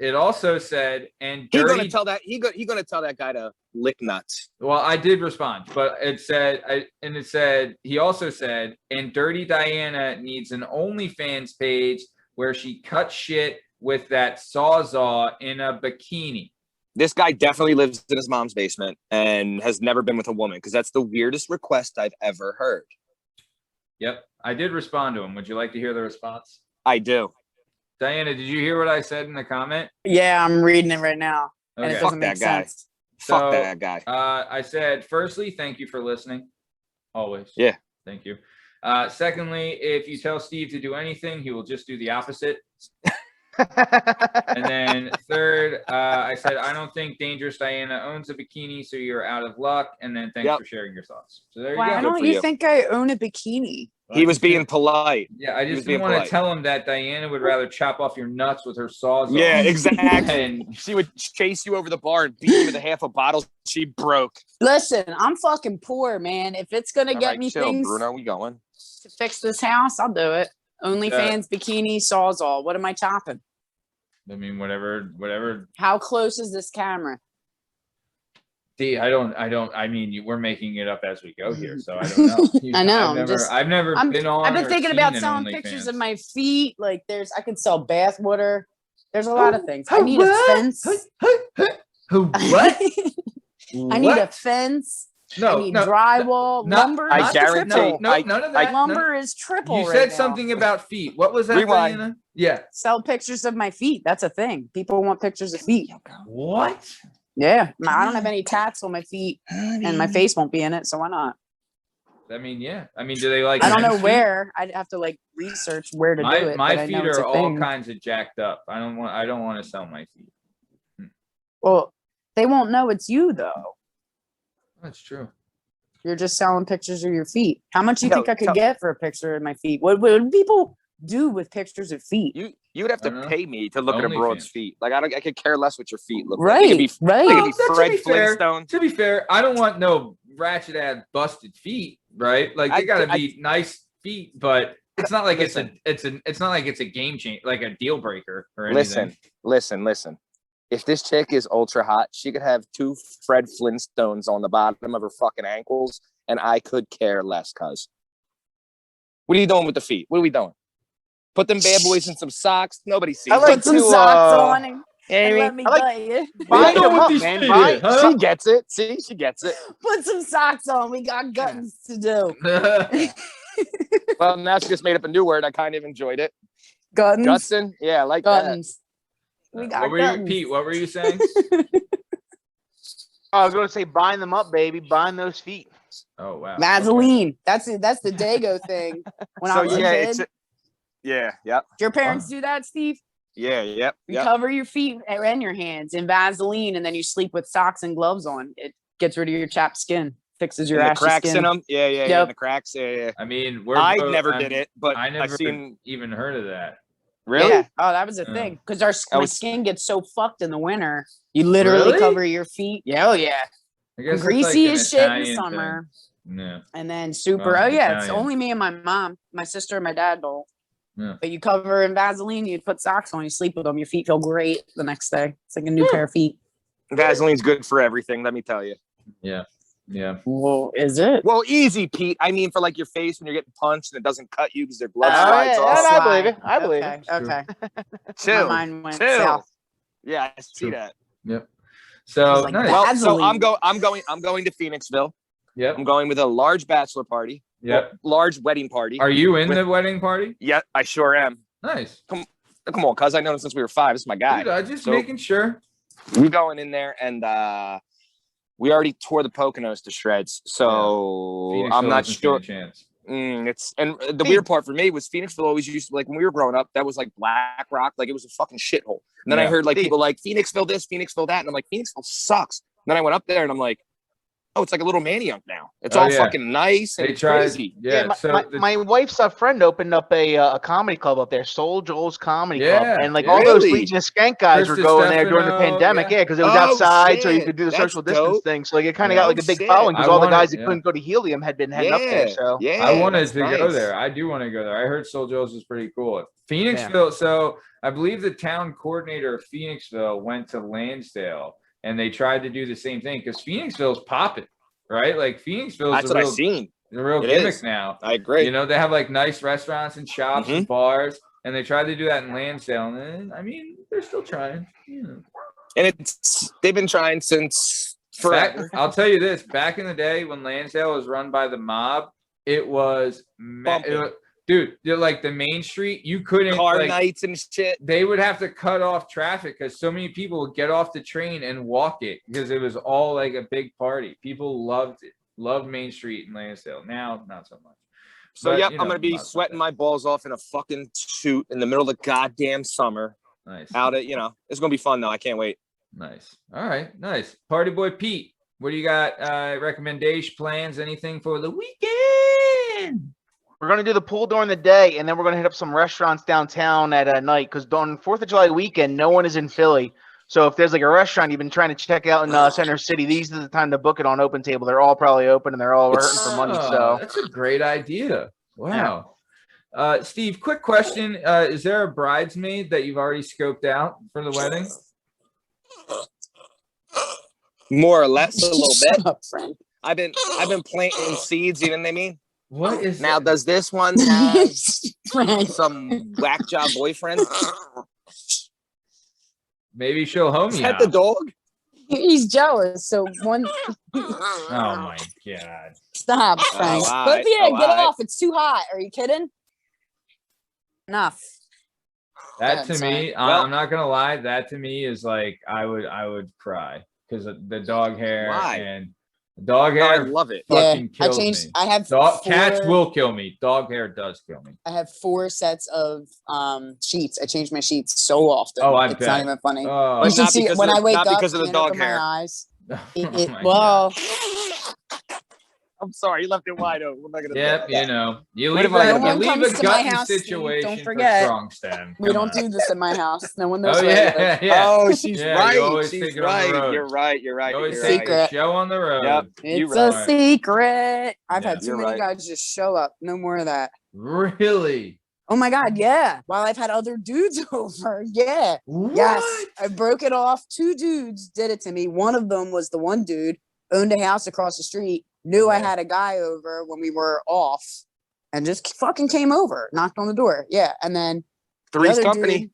It also said, and he's dirty. Gonna tell that he gonna tell that guy to lick nuts. Well, I did respond, but it said, he also said, and Dirty Diana needs an OnlyFans page where she cuts shit with that sawzall in a bikini. This guy definitely lives in his mom's basement and has never been with a woman, because that's the weirdest request I've ever heard. Yep, I did respond to him. Would you like to hear the response? I do. Diana, did you hear what I said in the comment? Yeah, I'm reading it right now. Okay. And it doesn't make sense. Fuck that guy. I said, firstly, thank you for listening. Always. Yeah. Thank you. Secondly, if you tell Steve to do anything, he will just do the opposite. And then third, I said, I don't think Dangerous Diana owns a bikini, so you're out of luck. And then thanks for sharing your thoughts. So there you go. Why don't you think I own a bikini? He was being polite. Yeah, I just didn't want to tell him that Diana would rather chop off your nuts with her saws. Yeah, exactly. And she would chase you over the bar and beat you with a half a bottle she broke. Listen, I'm fucking poor, man. If it's gonna get me things, Bruno, we going to fix this house, I'll do it. OnlyFans, bikini, sawzall. What am I chopping? I mean, whatever. How close is this camera? I mean, we're making it up as we go here, so I don't know. I know. I've never been on. I've been thinking about selling OnlyFans. pictures of my feet. Like I could sell bath water. There's a lot of things. I need a fence. What? I need a fence. I need drywall. Lumber. I guarantee. None of that. Lumber is triple. You said something about feet. What was that? Rewind. Diana? Yeah. Sell pictures of my feet. That's a thing. People want pictures of feet. What? Yeah, I don't have any tats on my feet, and my face won't be in it, so why not? I mean, yeah. I mean, do they like? I don't know feet? where. I'd have to like research where to do it. My feet are all kinds of jacked up. I don't want to sell my feet. Well, they won't know it's you though. That's true. You're just selling pictures of your feet. How much do you think I could get for a picture of my feet? What would people do with pictures of feet? You would have to pay me to look at a broad's feet. Like I could care less what your feet look right, like. It could be, right. It could be Fred Flintstone. To be fair, I don't want no ratchet ass busted feet, right? Like they gotta be nice feet, but it's not like it's not like it's a game change, like a deal breaker or anything. Listen. If this chick is ultra hot, she could have 2 Fred Flintstones on the bottom of her fucking ankles, and I could care less, cuz. What are you doing with the feet? What are we doing? Put them bad boys in some socks. Nobody sees. Put some socks on and let me tell you. Bind them up, man. She gets it. See, she gets it. Put some socks on. We got guttons to do. Well, now she just made up a new word. I kind of enjoyed it. Guttons. Gutson. Yeah, I like guttons. We got guttons. Pete, what were you saying? I was going to say, bind them up, baby. Bind those feet. Oh wow. Vaseline. That's the Dago thing. When I was a kid. Yeah, yep. Did your parents do that, Steve? Yeah, yep. You cover your feet and your hands in Vaseline, and then you sleep with socks and gloves on. It gets rid of your chapped skin, fixes your ashy cracks skin. in them. Yeah, the cracks. Yeah. I mean, I never did it, but I never I've seen even heard of that. Really? Yeah. Oh, that was a Yeah. thing because my was- skin gets so fucked in the winter. You literally Really? cover your feet. Yeah, oh yeah. I guess it's Greasy like an as shit in the Italian summer, thing. Yeah. and then super. Well, Oh yeah, it's Italian. only me and my mom, my sister, and my dad don't. Yeah. But you cover in Vaseline, you put socks on, you sleep with them, your feet feel great the next day. It's like a new pair of feet. Vaseline's good for everything. Let me tell you. Yeah. Yeah. Well, is it? Well, easy, Pete. I mean, for like your face when you're getting punched and it doesn't cut you because their blood Oh, slides yeah, off. I believe it. I believe okay, it. okay. My Chill. mind went Chill. south. Yeah, I see True. that. Yep. I So was like, nice. Well, so Vaseline. I'm going to Phoenixville. Yep. I'm going with a large bachelor party. Yep. Large wedding party. Are you in with- the wedding party? Yeah, I sure am. Nice. Come on, cuz I know him since we were 5. This is my guy. Dude, I just So- making sure. We're going in there and we already tore the Poconos to shreds. So Phoenixville I'm not doesn't stand sure. a chance. It's and the weird part for me was Phoenixville always used to, like when we were growing up, that was like Black Rock, like it was a fucking shithole. And then I Yeah. heard like people like Phoenixville this, Phoenixville that, and I'm like, Phoenixville sucks. And then I went up there and I'm like, oh, it's like a little Manioc now. It's Oh, all yeah. fucking nice and They it's tried. crazy. Yeah. my, so my, the- my wife's friend opened up a comedy club up there, Soul Joel's Comedy Yeah, Club, and like yeah. all those Really? Legion of Skank guys Chris were going there during the Stefano, pandemic, yeah. yeah, because it was Oh, outside, so you shit. could do the That's social distance dope. thing. So like it kind of Yeah. got like a big shit. following because I all the wanted- guys that yeah. couldn't go to Helium had been heading up there. So yeah, I wanted that's to go nice. there. I do want to go there. I heard Soul Joe's was pretty cool. Phoenixville. So I believe the town coordinator of Phoenixville went to Lansdale and they tried to do the same thing because Phoenixville's popping, right? Like Phoenixville's That's a what real, I've seen. a real It gimmick is. now. I agree. You know, they have like nice restaurants and shops Mm-hmm. and bars, and they tried to do that in Lansdale. And I mean, they're still trying. You know. And they've been trying since forever. I'll tell you this: back in the day when Lansdale was run by the mob, it was, Bumping. dude. Like the main street, you couldn't Car like, nights and shit. they would have to cut off traffic because so many people would get off the train and walk it because it was all like a big party. People loved it, loved Main Street in Lansdale. Now, not so much. So But, yep, you know, I'm gonna be lots of sweating that. my balls off in a fucking suit in the middle of the goddamn summer. Nice, Out at it's gonna be fun though. I can't wait. nice. All right, nice. Party boy Pete, what do you got? Recommendation plans? Anything for the weekend? we're gonna do the pool during the day, and then we're gonna hit up some restaurants downtown at night. Because on 4th of July weekend, no one is in Philly. So if there's like a restaurant you've been trying to check out in Center City, these are the time to book it on Open Table. They're all probably open and they're all hurting for money. Oh, So that's a great idea. Wow. Steve, quick question. Is there a bridesmaid that you've already scoped out for the wedding? More or less, a little bit. Shut up, Frank. I've been planting seeds. You know what I mean? What is Now, that? does this one have Frank. some whack job boyfriend? Maybe she'll home Is you. that the dog? He's jealous. So one Oh my god. stop, Frank. all But right, yeah, all get right. off. It's too hot. Are you kidding? Enough. That to Sorry. me, Well- I'm not gonna lie. That to me is like I would cry because the dog hair Why? and dog Oh, I hair love it. Yeah, fucking I kills changed. me. I have Cats four- will kill me. Dog hair does kill me. I have 4 sets of sheets. I change my sheets so often. Oh, I it's bet. not even funny. Oh, you But should not see because when of I the- wake not up. because of the can't dog open my hair. eyes. oh It, my well, I'm sorry, you left it wide open. We're not gonna. Yep, you know, you What leave, am I a, gonna you do? leave No one a comes to my gutting house, Steve, situation don't for forget. strong stem. we Come don't on. do this in my house. No one knows Oh where I yeah, live. yeah. Oh, she's Yeah, you right. always She's take it on the right. road. You're right. You're right. You always You're take right. the Secret. show on the road. Yep. You're It's right. a secret. I've Yeah. had too You're many right. guys just show up. No more of that. Really? Oh my God, yeah. While I've had other dudes over. Yeah. Yes. I broke it off. 2 dudes did it to me. One of them was the one dude, owned a house across the street, knew I Yeah. had a guy over when we were off, and just fucking came over, knocked on the door. Yeah. And then the Three's other company. dude,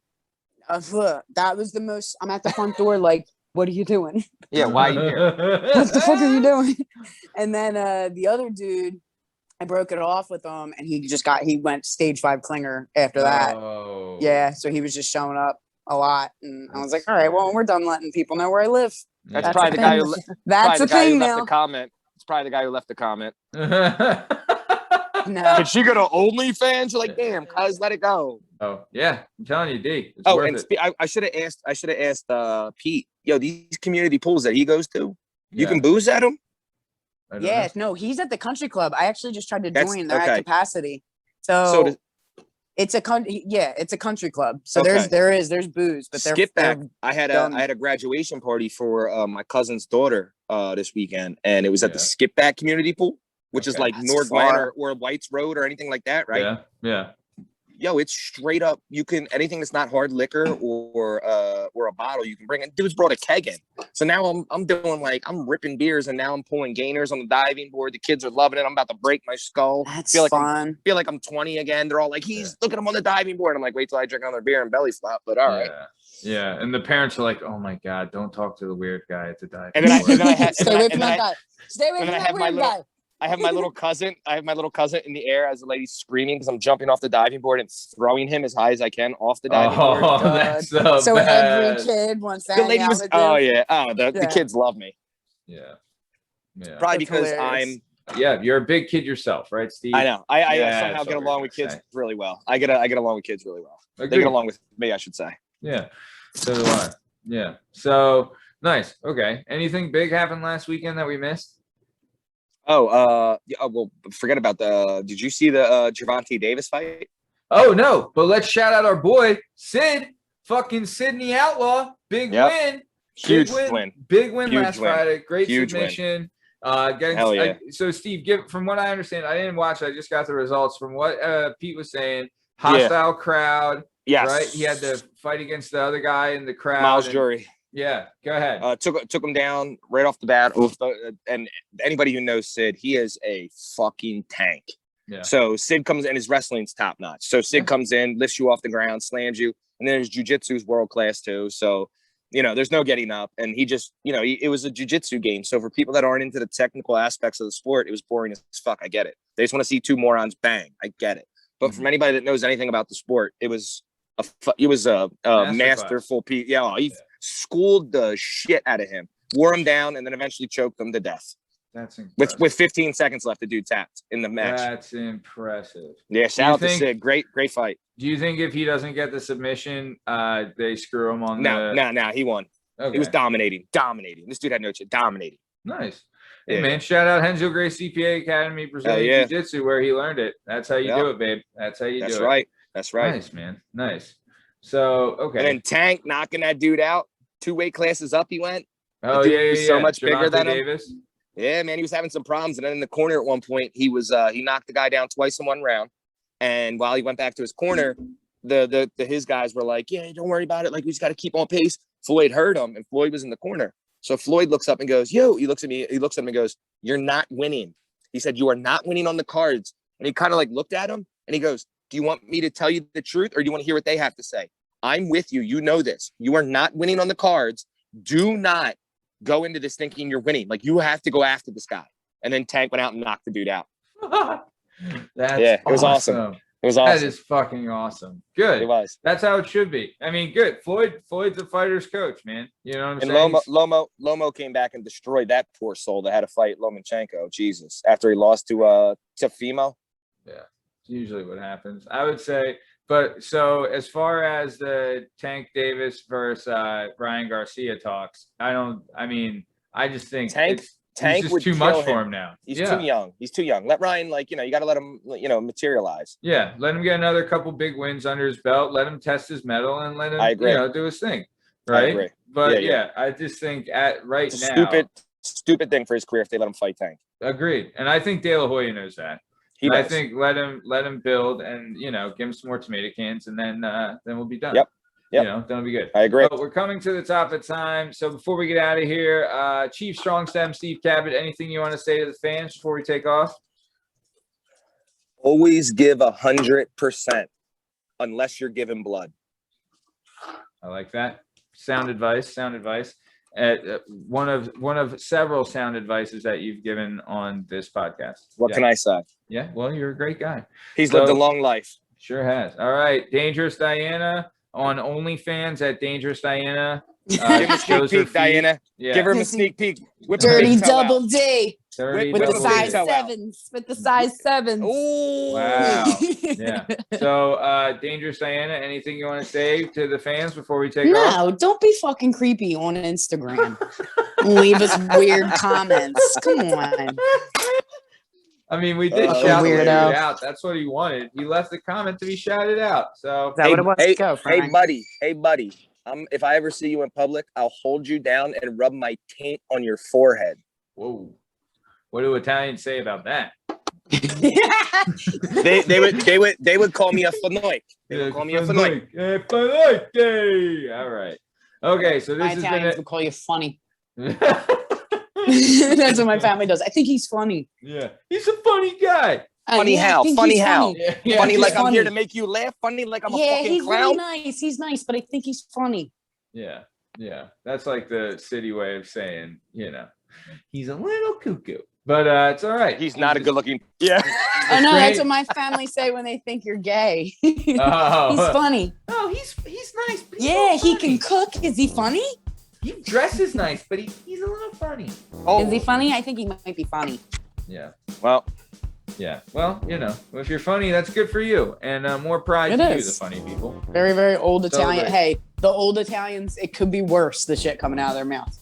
that was the most, I'm at the front door, like, what are you doing? Yeah. Why you here? What the fuck are you doing? And then the other dude, I broke it off with him, and he went stage 5 clinger after that. Oh. Yeah, so he was just showing up a lot, and I was like, That's all right, well, scary. we're done letting people know where I live. That's Yeah. probably the guy who. That's Probably the the guy who thing left now. the comment. It's probably the guy who left the comment. No, Did she go to OnlyFans? You're like, damn, cuz let it go. Oh yeah, I'm telling you, D. It's Oh, worth and it. I should have asked Pete. Yo, these community pools that he goes to, you Yeah, can booze at them. I don't yeah, know. no, he's at the country club. I actually just tried to That's- join. They're okay. at capacity. So So, does, It's a country club. So Okay. there's booze, but Skip back. they're I had done. a graduation party for my cousin's daughter this weekend, and it was at the Yeah. Skip Back community pool, which is Okay. like That's North Glen far. or White's Road or anything like that, right? Yeah. Yeah. Yo, it's straight up. You can anything that's not hard liquor or a bottle you can bring in. Dudes brought a keg in, so now I'm doing like I'm ripping beers and now I'm pulling gainers on the diving board. The kids are loving it. I'm about to break my skull. That's feel like fun. feel like I'm 20 again. They're all like, look at him on the diving board. I'm like, wait till I drink another beer and belly flop. But all right. Yeah. And the parents are like, oh my God, don't talk to the weird guy at the dive. And then I had Stay away from that guy. Stay away and from then I that have my weird little- guy. I have my little cousin. In the air as the lady's screaming because I'm jumping off the diving board and throwing him as high as I can off the diving board. Oh, that's so So bad. every kid wants to The hang lady out was. with you. Oh yeah. Oh, the Yeah. kids love me. Yeah. Yeah. Probably That's because hilarious. Yeah. You're a big kid yourself, right, Steve? I know. I Yeah, somehow that's get what we along were with gonna kids say. really well. I get along with kids really well. They Agreed. get along with me, I should say. Yeah. So do I. Yeah. So nice. Okay. Anything big happened last weekend that we missed? Oh, well, forget about did you see the Gervonta Davis fight? Oh no, but let's shout out our boy Sid, fucking Sydney Outlaw, big Yep. win, Huge big win. big win Huge last win. Friday, great Huge win. submission. Getting, Hell yeah. so Steve, from what I understand, I didn't watch it, I just got the results. From what Pete was saying, hostile crowd, Yes. right? He had to fight against the other guy in the crowd. Miles and- Jury. Yeah, go ahead. Took him down right off the bat. And anybody who knows Sid, he is a fucking tank. Yeah. So Sid comes in, his wrestling's top notch. So Sid comes in, lifts you off the ground, slams you, and then his jujitsu's world class too. So, there's no getting up. And he just, it was a jujitsu game. So for people that aren't into the technical aspects of the sport, it was boring as fuck. I get it. They just want to see two morons bang. I get it. But from anybody that knows anything about the sport, it was a masterful piece. Yeah, he schooled the shit out of him, wore him down, and then eventually choked him to death. That's impressive. With 15 seconds left, the dude tapped in the match. That's impressive. Yeah, shout out to think- Sid. Great fight. Do you think if he doesn't get the submission, they screw him on No, he won. Okay. He was dominating. This dude had no chance. Dominating. Nice. Hey Yeah. man, shout out Hensel Gray CPA Academy Brazilian yeah. Jiu-Jitsu where he learned it. That's how you Yeah. do it, babe. That's how you That's do it. right. That's right. Nice, man. Nice. So okay. And then Tank knocking that dude out. 2 weight classes up he went. oh dude yeah, was yeah, so yeah. much bigger Gervonta than him. Davis. Yeah, man, he was having some problems. And then in the corner at one point, he knocked the guy down twice in one round. And while he went back to his corner, his guys were like, yeah, don't worry about it. Like, we just got to keep on pace. Floyd heard him, and Floyd was in the corner. So Floyd looks up and goes, yo, he looks at him and goes, you're not winning. He said, you are not winning on the cards. And he kind of like looked at him and he goes, do you want me to tell you the truth or do you want to hear what they have to say? I'm with you. You know this. You are not winning on the cards. Do not go into this thinking you're winning. Like, you have to go after this guy. And then Tank went out and knocked the dude out. That's Yeah, it was awesome. It was That awesome. is fucking awesome. Good. It was. That's how it should be. I mean, good. Floyd's a fighter's coach, man. You know what I'm And saying? Lomo came back and destroyed that poor soul that had to fight Lomachenko. Jesus. After he lost to Fimo. Yeah, it's usually what happens. I would say, but so as far as the Tank Davis versus Ryan Garcia talks, I just think Tank it's would just too kill much for him now. He's yeah. too young. He's too young. Let Ryan, you got to let him, materialize. Yeah, let him get another couple big wins under his belt. Let him test his mettle and let him, I agree. do his thing. I Right. agree. But Yeah. I just think right It's a now, stupid thing for his career if they let him fight Tank. agreed. And I think De La Hoya knows that. He I does. think let him build and give him some more tomato cans and then we'll be done. Yep. Then it'll be good. I agree. But we're coming to the top of time. So before we get out of here, Chief Strong Stem, Steve Cabot, anything you want to say to the fans before we take off? Always give 100% unless you're giving blood. I like that. Sound advice. One of several sound advices that you've given on this podcast. What can I say? Yeah, well, you're a great guy. He's So- lived a long life. Sure has. All right, Dangerous Diana on OnlyFans at Dangerous Diana. Give him a sneak shows her peek, feet. Diana. Yeah. Give her a sneak peek. Whip the Dirty big toe out. double D 30 with the double size D. toe out. sevens. With the size sevens. Ooh. Wow. Yeah. So, Dangerous Diana, anything you want to say to the fans before we take off? No, don't be fucking creepy on Instagram. Leave us weird comments. Come on. I mean, we did Oh, shout the dude weirdo. out. That's what he wanted. He left the comment to be shouted out. So Is that what it was? Hey, Go, hey, Frank. buddy. If I ever see you in public, I'll hold you down and rub my taint on your forehead. whoa. What do Italians say about that? They would call me a fanoik. They would call me a fanoik. Fanoik. All right. Okay, so My this Italians has would call you funny. been That's what my family does. I think he's funny. yeah, he's a funny guy. Funny I how? think Funny he's how? Yeah, Funny he's like I'm here funny. to make you laugh. Funny like I'm a Yeah, fucking he's clown. really nice. He's nice, but I think he's funny. Yeah, yeah. That's like the city way of saying, he's a little cuckoo, but it's all right. He's not a good looking. Yeah. Oh no, great. that's what my family say when they think you're gay. Oh. He's funny. Oh, he's nice. but he's Yeah, not he funny. can cook. Is he funny? He dresses nice, but he's a little funny. Is he funny? I think he might be funny. Yeah. Well, Yeah. Well, if you're funny, that's good for you, and more pride It to you, the is. funny people. Very, very old Italian. Celebrate. Hey, the old Italians, it could be worse, the shit coming out of their mouth.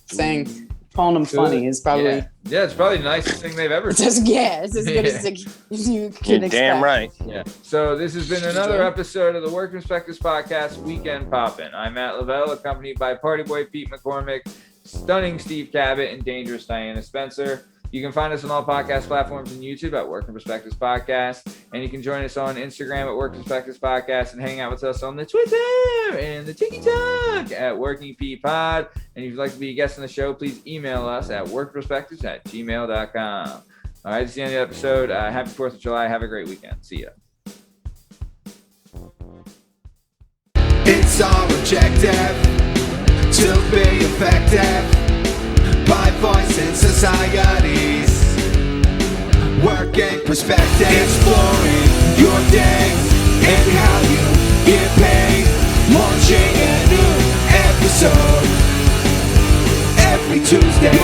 Calling them funny is probably, Yeah, it's probably the nicest thing they've ever it's said. it's as good as you can you're expect. damn right. Yeah. So this has been another episode of the Work Perspectives Podcast Weekend Poppin'. I'm Matt Lavelle, accompanied by Party Boy Pete McCormick, Stunning Steve Cabot, and Dangerous Diana Spencer. You can find us on all podcast platforms and YouTube at Work Perspectives Podcast. And you can join us on Instagram at Work Perspectives Podcast and hang out with us on the Twitter and the TikTok at Working P Pod. And if you'd like to be a guest on the show, please email us at workperspectives@gmail.com. All right, that's the end of the episode. Happy 4th of July. Have a great weekend. See ya. It's all objective to be effective by voicing societies. Working perspective, exploring your day and how you get paid. Launching a new episode every Tuesday.